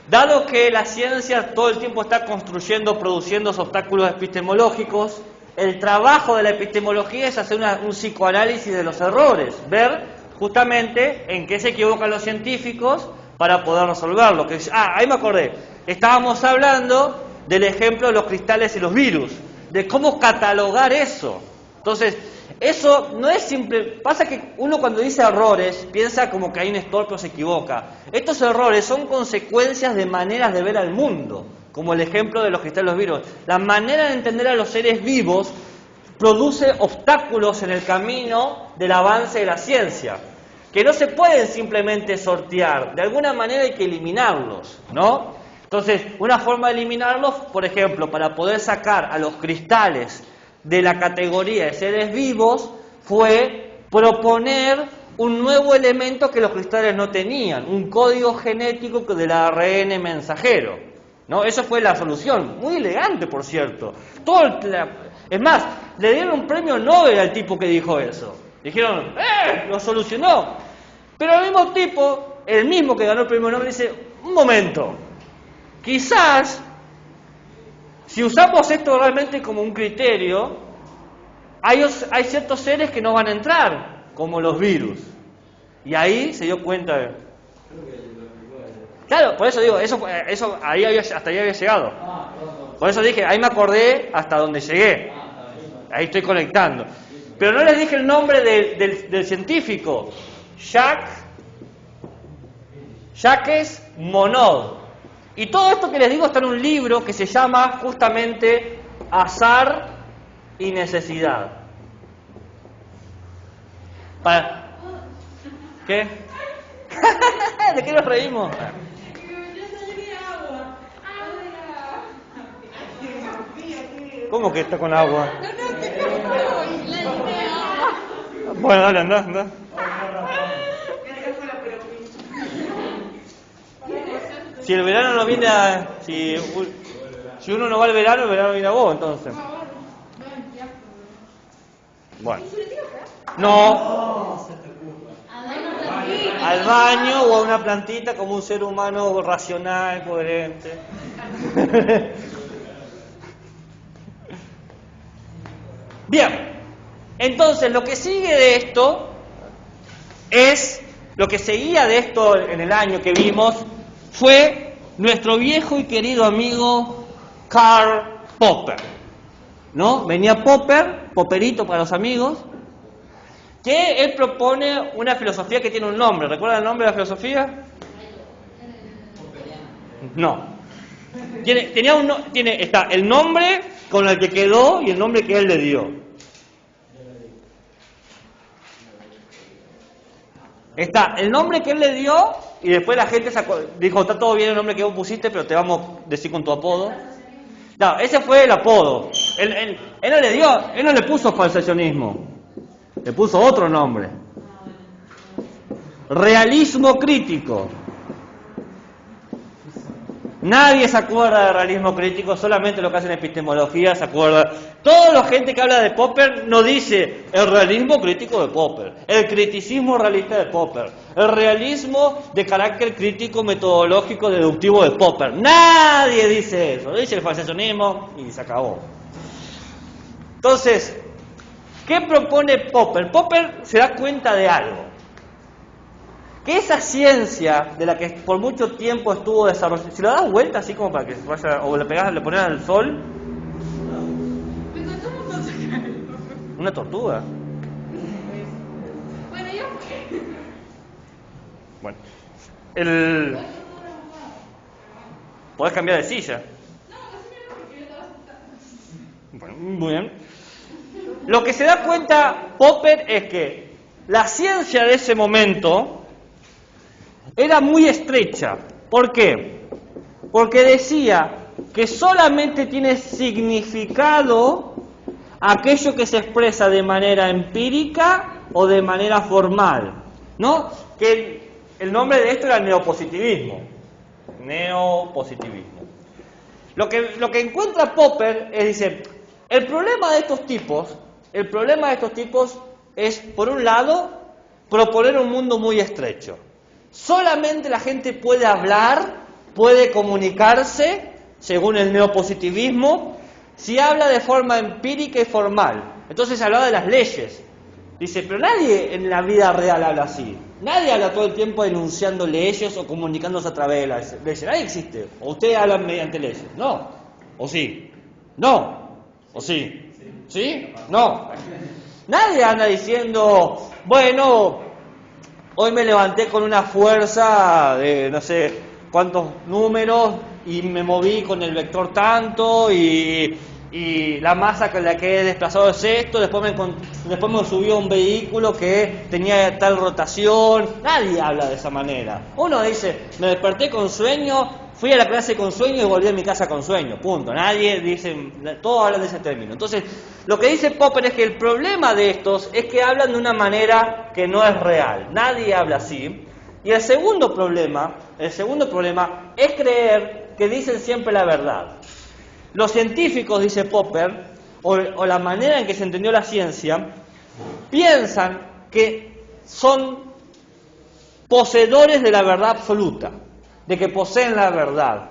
dado que la ciencia todo el tiempo está construyendo, produciendo obstáculos epistemológicos, el trabajo de la epistemología es hacer un psicoanálisis de los errores, ver justamente en qué se equivocan los científicos para poder resolverlo. Ahí me acordé, estábamos hablando del ejemplo de los cristales y los virus, de cómo catalogar eso. Entonces, eso no es simple. Pasa que uno cuando dice errores piensa como que hay un estorpe o se equivoca. Estos errores son consecuencias de maneras de ver al mundo, como el ejemplo de los cristales y los virus. La manera de entender a los seres vivos produce obstáculos en el camino del avance de la ciencia, que no se pueden simplemente sortear. De alguna manera hay que eliminarlos, ¿no? Entonces, una forma de eliminarlos, por ejemplo, para poder sacar a los cristales de la categoría de seres vivos, fue proponer un nuevo elemento que los cristales no tenían, un código genético del ARN mensajero, ¿no? Eso fue la solución, muy elegante, por cierto. Es más, le dieron un premio Nobel al tipo que dijo eso. Dijeron, lo solucionó. Pero el mismo tipo, el mismo que ganó el premio Nobel, dice, un momento, quizás, si usamos esto realmente como un criterio, hay ciertos seres que no van a entrar, como los virus. Y ahí se dio cuenta de... Claro, por eso digo, eso hasta ahí había llegado. Por eso dije, ahí me acordé hasta donde llegué. Ahí estoy conectando. Pero no les dije el nombre del científico. Jacques Monod. Y todo esto que les digo está en un libro que se llama justamente Azar y Necesidad. ¿Qué? ¿De qué nos reímos? ¿Cómo que está con agua? Bueno, dale, anda. Si el verano no viene a... Si uno no va al verano, el verano viene a vos, entonces. Bueno. No. Al baño o a una plantita como un ser humano racional, coherente. Bien. Entonces, lo que sigue de esto es... Lo que seguía de esto en el año que vimos fue nuestro viejo y querido amigo Karl Popper, ¿no? Venía Popper, Popperito para los amigos, que él propone una filosofía que tiene un nombre. ¿Recuerdan el nombre de la filosofía? No. Está el nombre con el que quedó y el nombre que él le dio. Está el nombre que él le dio y después la gente dijo, está todo bien el nombre que vos pusiste, pero te vamos a decir con tu apodo. No, ese fue el apodo. Él no le puso falsacionismo, le puso otro nombre. Realismo crítico. Nadie se acuerda de realismo crítico, solamente lo que hacen epistemología se acuerda. Toda la gente que habla de Popper no dice el realismo crítico de Popper, el criticismo realista de Popper, el realismo de carácter crítico, metodológico, deductivo de Popper. Nadie dice eso, dice el falsacionismo y se acabó. Entonces, ¿qué propone Popper? Popper se da cuenta de algo. Que esa ciencia de la que por mucho tiempo estuvo desarrollando, si lo das vuelta así como para que se vaya, o le pones al sol, una tortuga. Bueno, yo qué. Bueno, podés cambiar de silla. Bueno, muy bien. Lo que se da cuenta Popper es que la ciencia de ese momento era muy estrecha. ¿Por qué? Porque decía que solamente tiene significado aquello que se expresa de manera empírica o de manera formal, ¿no? Que el nombre de esto era el neopositivismo. Neopositivismo. Lo que encuentra Popper es, dice, el problema de estos tipos es, por un lado, proponer un mundo muy estrecho. Solamente la gente puede hablar, puede comunicarse, según el neopositivismo, si habla de forma empírica y formal. Entonces hablaba de las leyes. Dice, pero nadie en la vida real habla así. Nadie habla todo el tiempo enunciando leyes o comunicándose a través de las leyes. Nadie existe. O ustedes hablan mediante leyes. No. ¿O sí? No. ¿O sí? ¿Sí? No. Nadie anda diciendo, bueno, hoy me levanté con una fuerza de no sé cuántos números y me moví con el vector tanto y la masa con la que he desplazado es esto, después me subió a un vehículo que tenía tal rotación. Nadie habla de esa manera. Uno dice, me desperté con sueño, fui a la clase con sueño y volví a mi casa con sueño, punto. Nadie dice, todos hablan de ese término. Entonces, lo que dice Popper es que el problema de estos es que hablan de una manera que no es real. Nadie habla así. Y el segundo problema es creer que dicen siempre la verdad. Los científicos, dice Popper, o la manera en que se entendió la ciencia, piensan que son poseedores de la verdad absoluta, de que poseen la verdad.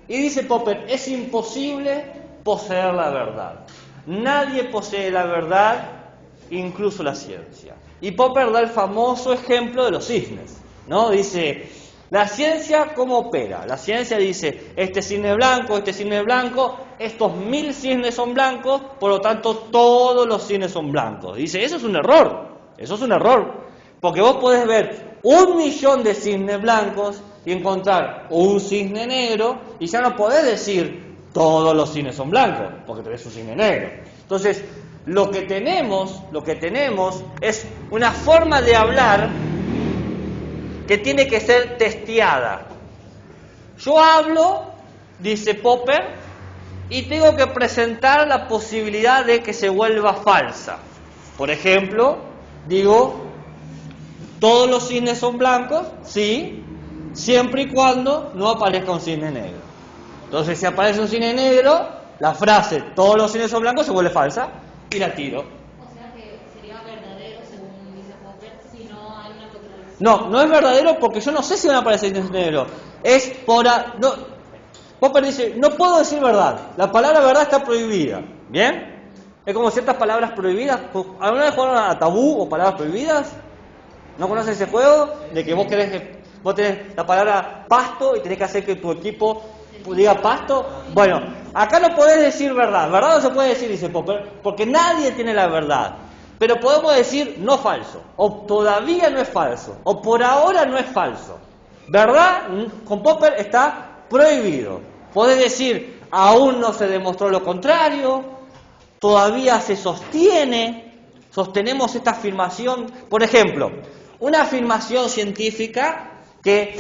Y dice Popper, es imposible poseer la verdad. Nadie posee la verdad incluso la ciencia. Y Popper da el famoso ejemplo de los cisnes, ¿no? Dice, la ciencia, ¿cómo opera? La ciencia dice, este cisne es blanco, estos 1000 cisnes son blancos, por lo tanto todos los cisnes son blancos. Dice, eso es un error, porque vos podés ver 1.000.000 de cisnes blancos y encontrar un cisne negro, y ya no podés decir todos los cisnes son blancos, porque tenés un cisne negro. Entonces, lo que tenemos es una forma de hablar que tiene que ser testeada. Yo hablo, dice Popper, y tengo que presentar la posibilidad de que se vuelva falsa. Por ejemplo, digo, todos los cisnes son blancos, sí, siempre y cuando no aparezca un cisne negro. Entonces, si aparece un cisne negro, la frase todos los cisnes son blancos se vuelve falsa y la tiro. O sea que sería verdadero, según dice Popper, si no hay una contradicción. No es verdadero porque yo no sé si van a aparecer cisnes negros. Popper dice, no puedo decir verdad. La palabra verdad está prohibida. ¿Bien? Es como ciertas palabras prohibidas. ¿Alguna vez jugaron a Tabú o palabras prohibidas? ¿No conoces ese juego? De que vos tenés la palabra pasto y tenés que hacer que tu equipo diga pasto. Bueno, acá no podés decir verdad. Verdad no se puede decir, dice Popper, porque nadie tiene la verdad. Pero podemos decir no falso, o todavía no es falso, o por ahora no es falso. Verdad, con Popper está prohibido. Podés decir aún no se demostró lo contrario, todavía se sostenemos esta afirmación. Por ejemplo, una afirmación científica que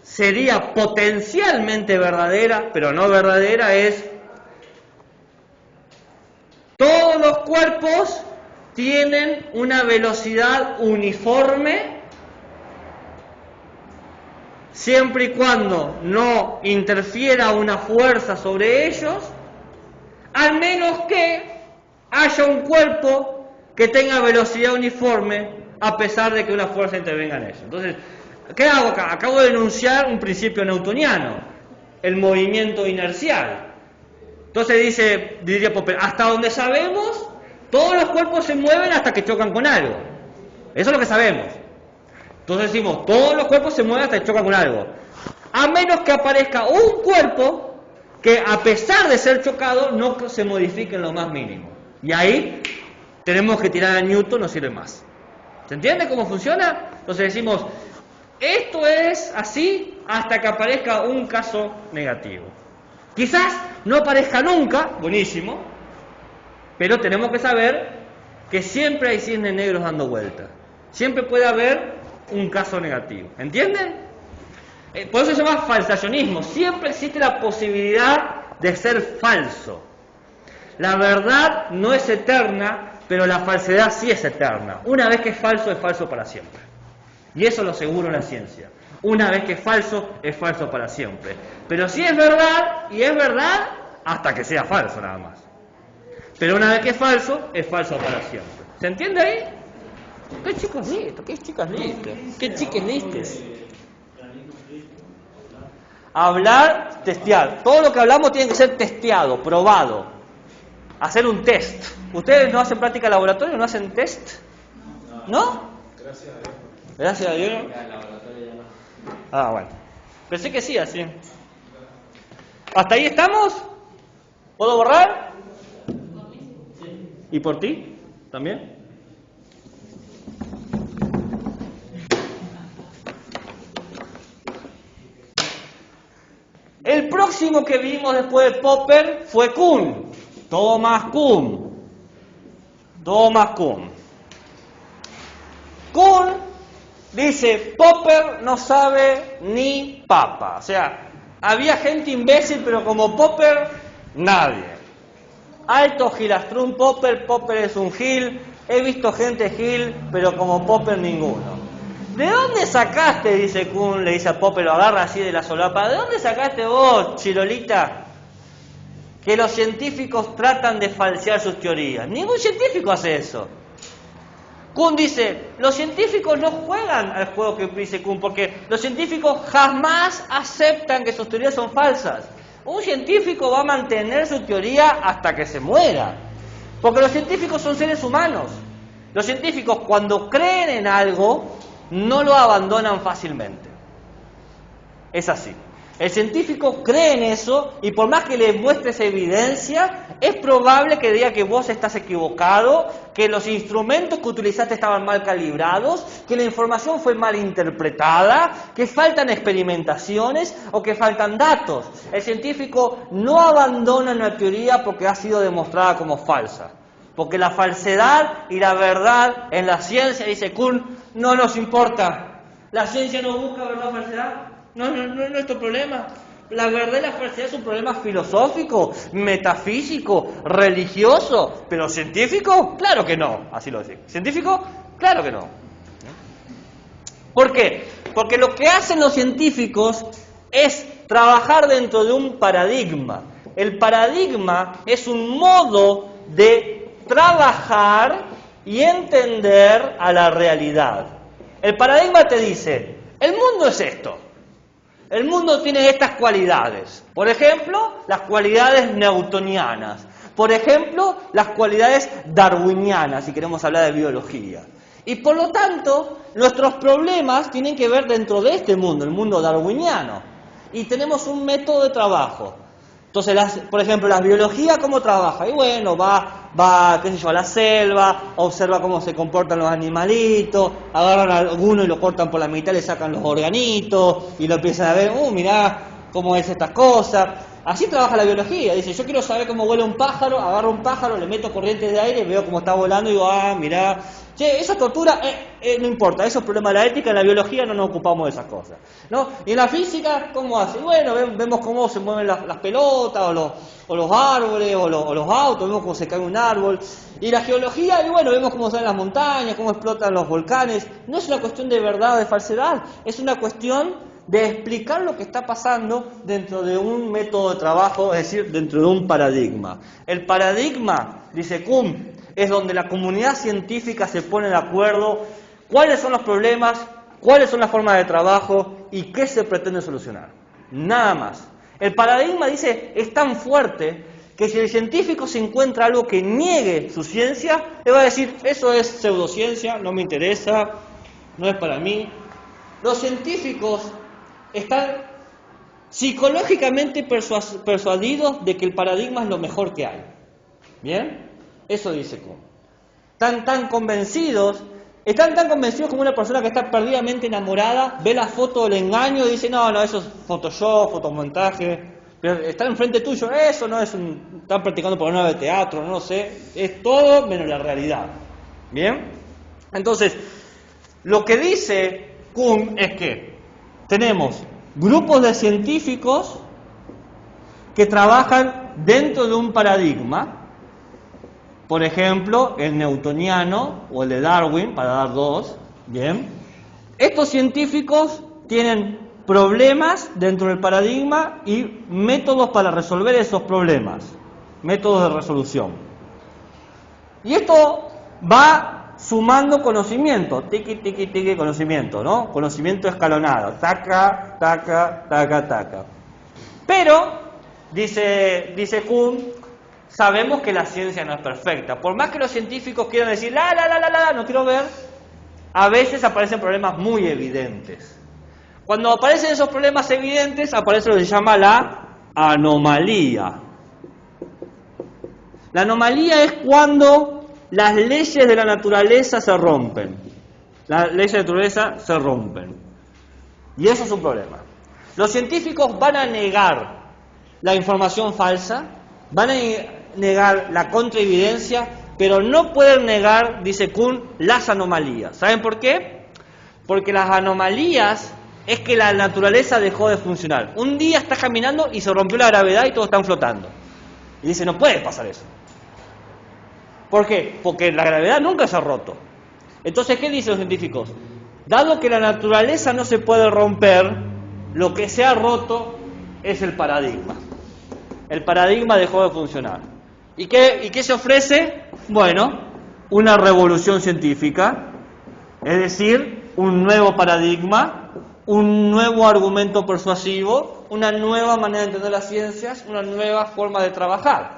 sería potencialmente verdadera, pero no verdadera, es: todos los cuerpos tienen una velocidad uniforme siempre y cuando no interfiera una fuerza sobre ellos, al menos que haya un cuerpo que tenga velocidad uniforme a pesar de que una fuerza intervenga en ellos. Entonces, ¿qué hago acá? Acabo de enunciar un principio newtoniano, el movimiento inercial. Entonces diría Popper, hasta donde sabemos, todos los cuerpos se mueven hasta que chocan con algo. Eso es lo que sabemos. Entonces decimos, todos los cuerpos se mueven hasta que chocan con algo. A menos que aparezca un cuerpo que, a pesar de ser chocado, no se modifique en lo más mínimo. Y ahí tenemos que tirar a Newton, no sirve más. ¿Se entiende cómo funciona? Entonces decimos, esto es así hasta que aparezca un caso negativo. Quizás no aparezca nunca, buenísimo, pero tenemos que saber que siempre hay cisnes negros dando vueltas. Siempre puede haber un caso negativo. ¿Entienden? Por eso se llama falsacionismo. Siempre existe la posibilidad de ser falso. La verdad no es eterna, pero la falsedad sí es eterna. Una vez que es falso para siempre. Y eso lo aseguro en la ciencia. Una vez que es falso para siempre. Pero sí es verdad, y es verdad hasta que sea falso nada más. Pero una vez que es falso para siempre. ¿Se entiende ahí? ¿Qué chicos listos? ¿Qué chicas listas? ¿Qué chiques listes? Hablar, testear. Todo lo que hablamos tiene que ser testeado, probado. Hacer un test. ¿Ustedes no hacen práctica de laboratorio? ¿No hacen test? ¿No? Gracias a Dios. Ah, bueno. Pensé que sí, así. ¿Hasta ahí estamos? ¿Puedo borrar? ¿Y por ti? ¿También? El próximo que vimos después de Popper fue Kuhn. Thomas Kuhn. Kuhn dice, Popper no sabe ni papa. O sea, había gente imbécil, pero como Popper, nadie. Alto gilastrún Popper es un gil. He visto gente gil, pero como Popper ninguno. ¿De dónde sacaste, dice Kuhn, le dice a Popper, lo agarra así de la solapa, ¿de dónde sacaste vos, chirolita, que los científicos tratan de falsear sus teorías? Ningún científico hace eso. Kuhn dice, los científicos no juegan al juego que dice Kuhn, porque los científicos jamás aceptan que sus teorías son falsas. Un científico va a mantener su teoría hasta que se muera. Porque los científicos son seres humanos. Los científicos, cuando creen en algo, no lo abandonan fácilmente. Es así. El científico cree en eso y por más que le muestres evidencia, es probable que diga que vos estás equivocado, que los instrumentos que utilizaste estaban mal calibrados, que la información fue mal interpretada, que faltan experimentaciones o que faltan datos. El científico no abandona una teoría porque ha sido demostrada como falsa. Porque la falsedad y la verdad en la ciencia, dice Kuhn, no nos importa. La ciencia no busca verdad o falsedad. No es nuestro problema. La verdad y la falsedad es un problema filosófico, metafísico, religioso, pero científico, claro que no. Así lo dice. ¿Científico? Claro que no. ¿Por qué? Porque lo que hacen los científicos es trabajar dentro de un paradigma. El paradigma es un modo de trabajar y entender a la realidad. El paradigma te dice, el mundo es esto. El mundo tiene estas cualidades. Por ejemplo, las cualidades newtonianas. Por ejemplo, las cualidades darwinianas, si queremos hablar de biología. Y por lo tanto, nuestros problemas tienen que ver dentro de este mundo, el mundo darwiniano. Y tenemos un método de trabajo. Entonces, por ejemplo, la biología, ¿cómo trabaja? Y bueno, va, qué sé yo, a la selva, observa cómo se comportan los animalitos, agarran a alguno y lo cortan por la mitad, le sacan los organitos y lo empiezan a ver, mirá cómo es estas cosas. Así trabaja la biología. Dice, yo quiero saber cómo vuela un pájaro, agarro un pájaro, le meto corrientes de aire, veo cómo está volando y digo, mirá. Che, esa tortura no importa, eso es problema de la ética, en la biología no nos ocupamos de esas cosas, ¿no? Y en la física, ¿cómo hace? Bueno, vemos cómo se mueven las pelotas, o los árboles, o los autos, vemos cómo se cae un árbol. Y la geología, y bueno, vemos cómo salen las montañas, cómo explotan los volcanes. No es una cuestión de verdad o de falsedad, es una cuestión de explicar lo que está pasando dentro de un método de trabajo, es decir, dentro de un paradigma. El paradigma, dice Kuhn, es donde la comunidad científica se pone de acuerdo cuáles son los problemas, cuáles son las formas de trabajo y qué se pretende solucionar. Nada más. El paradigma, dice, es tan fuerte que si el científico se encuentra algo que niegue su ciencia, le va a decir, eso es pseudociencia, no me interesa, no es para mí. Los científicos están psicológicamente persuadidos de que el paradigma es lo mejor que hay. ¿Bien? Eso dice Kuhn. Están tan convencidos como una persona que está perdidamente enamorada, ve la foto del engaño y dice, no, eso es Photoshop, fotomontaje, pero está enfrente tuyo, eso no es están practicando por una obra de teatro, no lo sé, es todo menos la realidad. ¿Bien? Entonces, lo que dice Kuhn es que tenemos grupos de científicos que trabajan dentro de un paradigma. Por ejemplo, el newtoniano o el de Darwin, para dar dos, ¿bien? Estos científicos tienen problemas dentro del paradigma y métodos para resolver esos problemas, métodos de resolución. Y esto va sumando conocimiento, tiqui, conocimiento, ¿no? Conocimiento escalonado, taca. Pero, dice Kuhn, sabemos que la ciencia no es perfecta. Por más que los científicos quieran decir, no quiero ver, a veces aparecen problemas muy evidentes. Cuando aparecen esos problemas evidentes, aparece lo que se llama la anomalía. La anomalía es cuando las leyes de la naturaleza se rompen. Las leyes de la naturaleza se rompen. Y eso es un problema. Los científicos van a negar la información falsa, van a negar la contraevidencia, pero no pueden negar, dice Kuhn, las anomalías. ¿Saben por qué? Porque las anomalías es que la naturaleza dejó de funcionar. Un día estás caminando y se rompió la gravedad y todos están flotando. Y dice, no puede pasar eso. ¿Por qué? Porque la gravedad nunca se ha roto. Entonces, ¿qué dicen los científicos? Dado que la naturaleza no se puede romper, lo que se ha roto es el paradigma. El paradigma dejó de funcionar. ¿Y qué se ofrece? Bueno, una revolución científica, es decir, un nuevo paradigma, un nuevo argumento persuasivo, una nueva manera de entender las ciencias, una nueva forma de trabajar.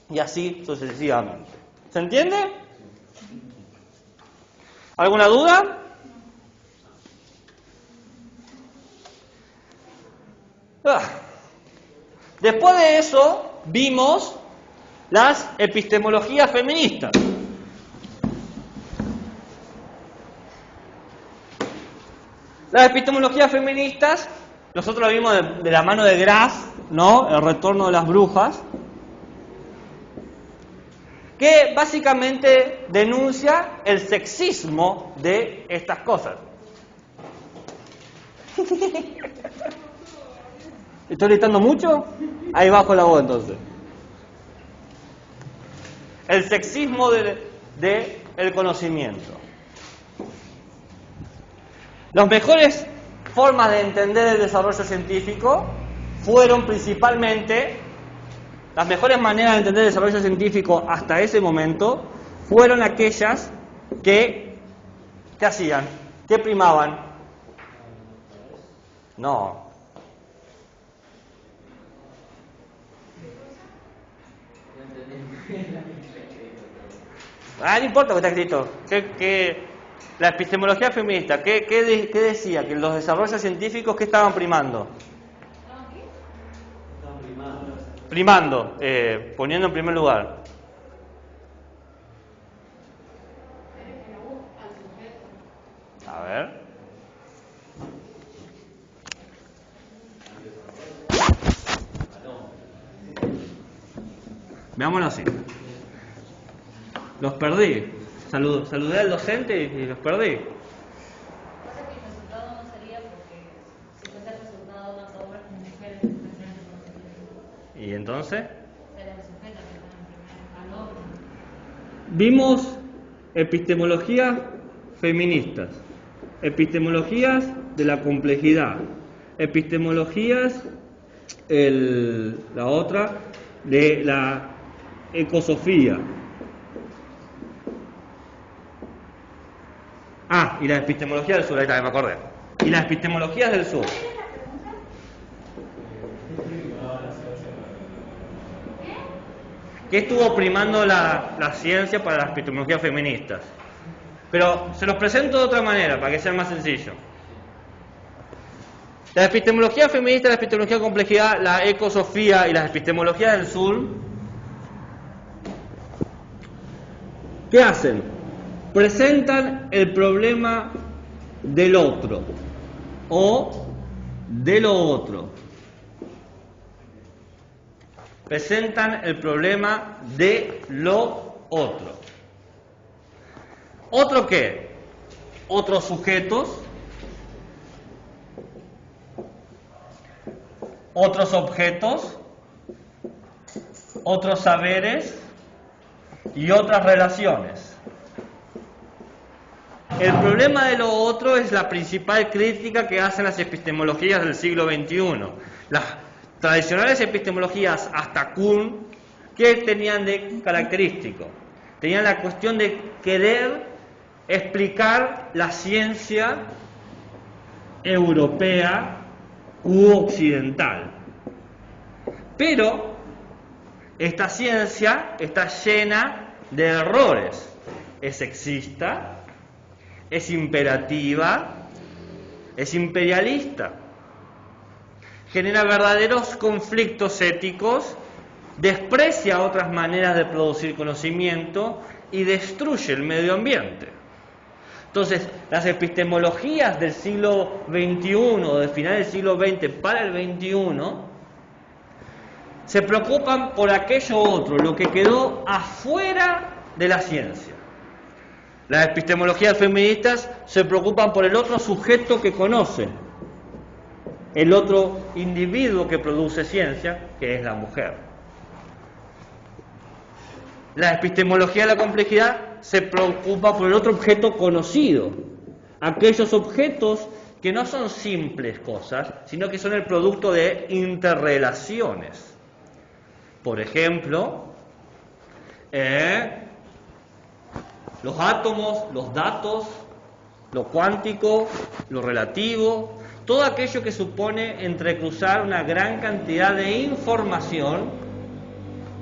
Y así sucesivamente. ¿Se entiende? ¿Alguna duda? Después de eso vimos las epistemologías feministas. Las epistemologías feministas, nosotros lo vimos de la mano de Grass, ¿no? El retorno de las brujas, que básicamente denuncia el sexismo de estas cosas. ¿Estoy gritando mucho? Ahí bajo la voz entonces. El sexismo del conocimiento. Las mejores formas de entender el desarrollo científico fueron principalmente, las mejores maneras de entender el desarrollo científico hasta ese momento fueron aquellas que, ¿qué hacían? ¿Qué primaban? No. No importa lo que está escrito. La epistemología feminista, ¿qué decía? Que los desarrollos científicos, ¿qué estaban primando? Primando, poniendo en primer lugar. A ver. Veámoslo así. Los perdí. Saludé al docente y los perdí. Pasa que el resultado no sería porque si fuese el resultado de unas obras con mujeres que tendrían conocimiento. ¿Y entonces? Sería el sujeto que está en primer valor. Vimos epistemologías feministas, epistemologías de la complejidad, epistemologías, la otra, de la ecosofía. Y la epistemología del sur, ahí está, me acordé. Y las epistemologías del sur. ¿Qué estuvo primando la ciencia para las epistemologías feministas? Pero se los presento de otra manera, para que sea más sencillo. La epistemología feminista, la epistemología de complejidad, la ecosofía y las epistemologías del sur, ¿qué hacen? Presentan el problema del otro o de lo otro. Presentan el problema de lo otro. ¿Otro qué? Otros sujetos, otros objetos, otros saberes y otras relaciones. El problema de lo otro es la principal crítica que hacen las epistemologías del siglo XXI. Las tradicionales epistemologías hasta Kuhn, ¿qué tenían de característico? Tenían la cuestión de querer explicar la ciencia europea u occidental. Pero esta ciencia está llena de errores. Es sexista, es imperativa, es imperialista, genera verdaderos conflictos éticos, desprecia otras maneras de producir conocimiento y destruye el medio ambiente. Entonces, las epistemologías del siglo XXI, o del final del siglo XX para el XXI, se preocupan por aquello otro, lo que quedó afuera de la ciencia. Las epistemologías feministas se preocupan por el otro sujeto que conocen, el otro individuo que produce ciencia, que es la mujer. La epistemología de la complejidad se preocupa por el otro objeto conocido, aquellos objetos que no son simples cosas, sino que son el producto de interrelaciones. Por ejemplo, los átomos, los datos, lo cuántico, lo relativo, todo aquello que supone entrecruzar una gran cantidad de información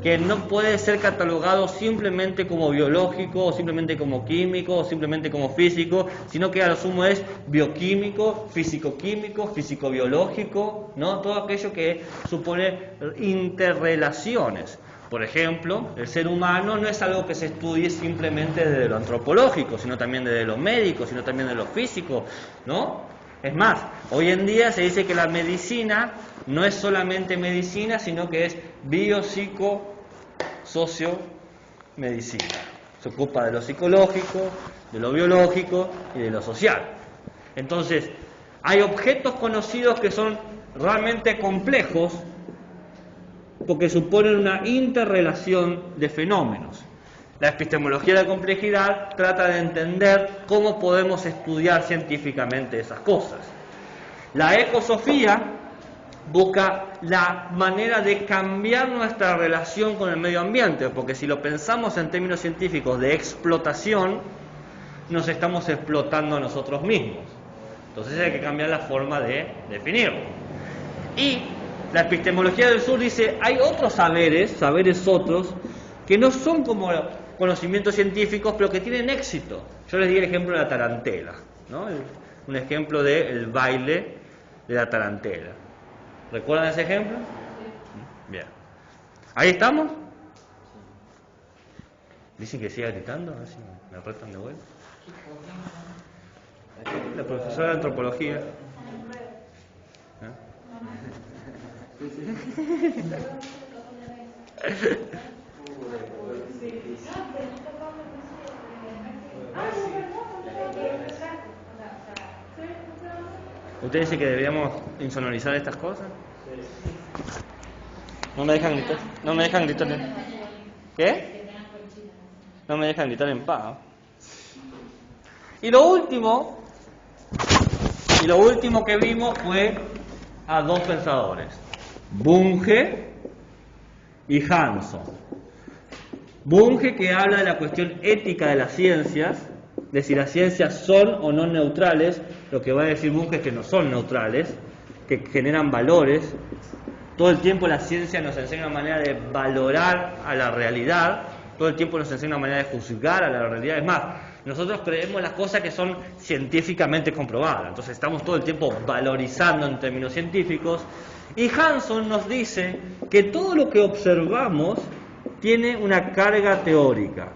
que no puede ser catalogado simplemente como biológico, o simplemente como químico, o simplemente como físico, sino que a lo sumo es bioquímico, físico-químico, físico-biológico, ¿no? Todo aquello que supone interrelaciones. Por ejemplo, el ser humano no es algo que se estudie simplemente desde lo antropológico, sino también desde lo médico, sino también de lo físico, ¿no? Es más, hoy en día se dice que la medicina no es solamente medicina, sino que es biopsico-socio-medicina. Se ocupa de lo psicológico, de lo biológico y de lo social. Entonces, hay objetos conocidos que son realmente complejos porque suponen una interrelación de fenómenos. La epistemología de la complejidad trata de entender cómo podemos estudiar científicamente esas cosas. La ecosofía busca la manera de cambiar nuestra relación con el medio ambiente, porque si lo pensamos en términos científicos de explotación, nos estamos explotando a nosotros mismos. Entonces hay que cambiar la forma de definirlo. Y la epistemología del sur dice, hay otros saberes otros, que no son como conocimientos científicos, pero que tienen éxito. Yo les di el ejemplo de la tarantela, ¿no? Un ejemplo del baile de la tarantela. ¿Recuerdan ese ejemplo? Bien. ¿Ahí estamos? Dicen que siga gritando, a ver si me retan de vuelta. La profesora de antropología. ¿Eh? ¿Usted dice que deberíamos insonorizar estas cosas? No me dejan gritar. No me dejan gritar. ¿Qué? No me dejan gritar en paz. Y lo último que vimos fue a dos pensadores, Bunge y Hanson. Bunge, que habla de la cuestión ética de las ciencias, de si las ciencias son o no neutrales. Lo que va a decir Bunge es que no son neutrales, que generan valores. Todo el tiempo la ciencia nos enseña una manera de valorar a la realidad, todo el tiempo nos enseña una manera de juzgar a la realidad. Es más, nosotros creemos las cosas que son científicamente comprobadas, entonces estamos todo el tiempo valorizando en términos científicos. Y Hanson nos dice que todo lo que observamos tiene una carga teórica.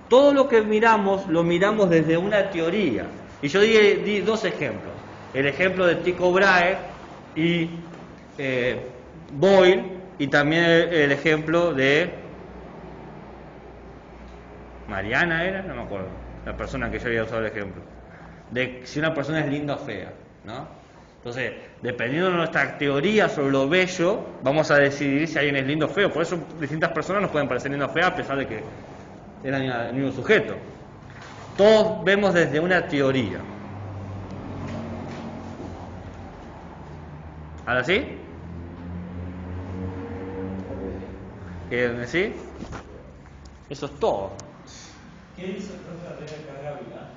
Todo lo que miramos, lo miramos desde una teoría. Y yo di dos ejemplos. El ejemplo de Tycho Brahe y Boyle, y también el ejemplo de Mariana, ¿era? No me acuerdo. La persona que yo había usado el ejemplo. De si una persona es linda o fea, ¿no? Entonces, dependiendo de nuestra teoría sobre lo bello, vamos a decidir si alguien es lindo o feo. Por eso distintas personas nos pueden parecer lindas o feas a pesar de que eran el mismo sujeto. Todos vemos desde una teoría. ¿Ahora sí? ¿Quieren decir? Eso es todo. ¿Qué dice el profe de carga viral?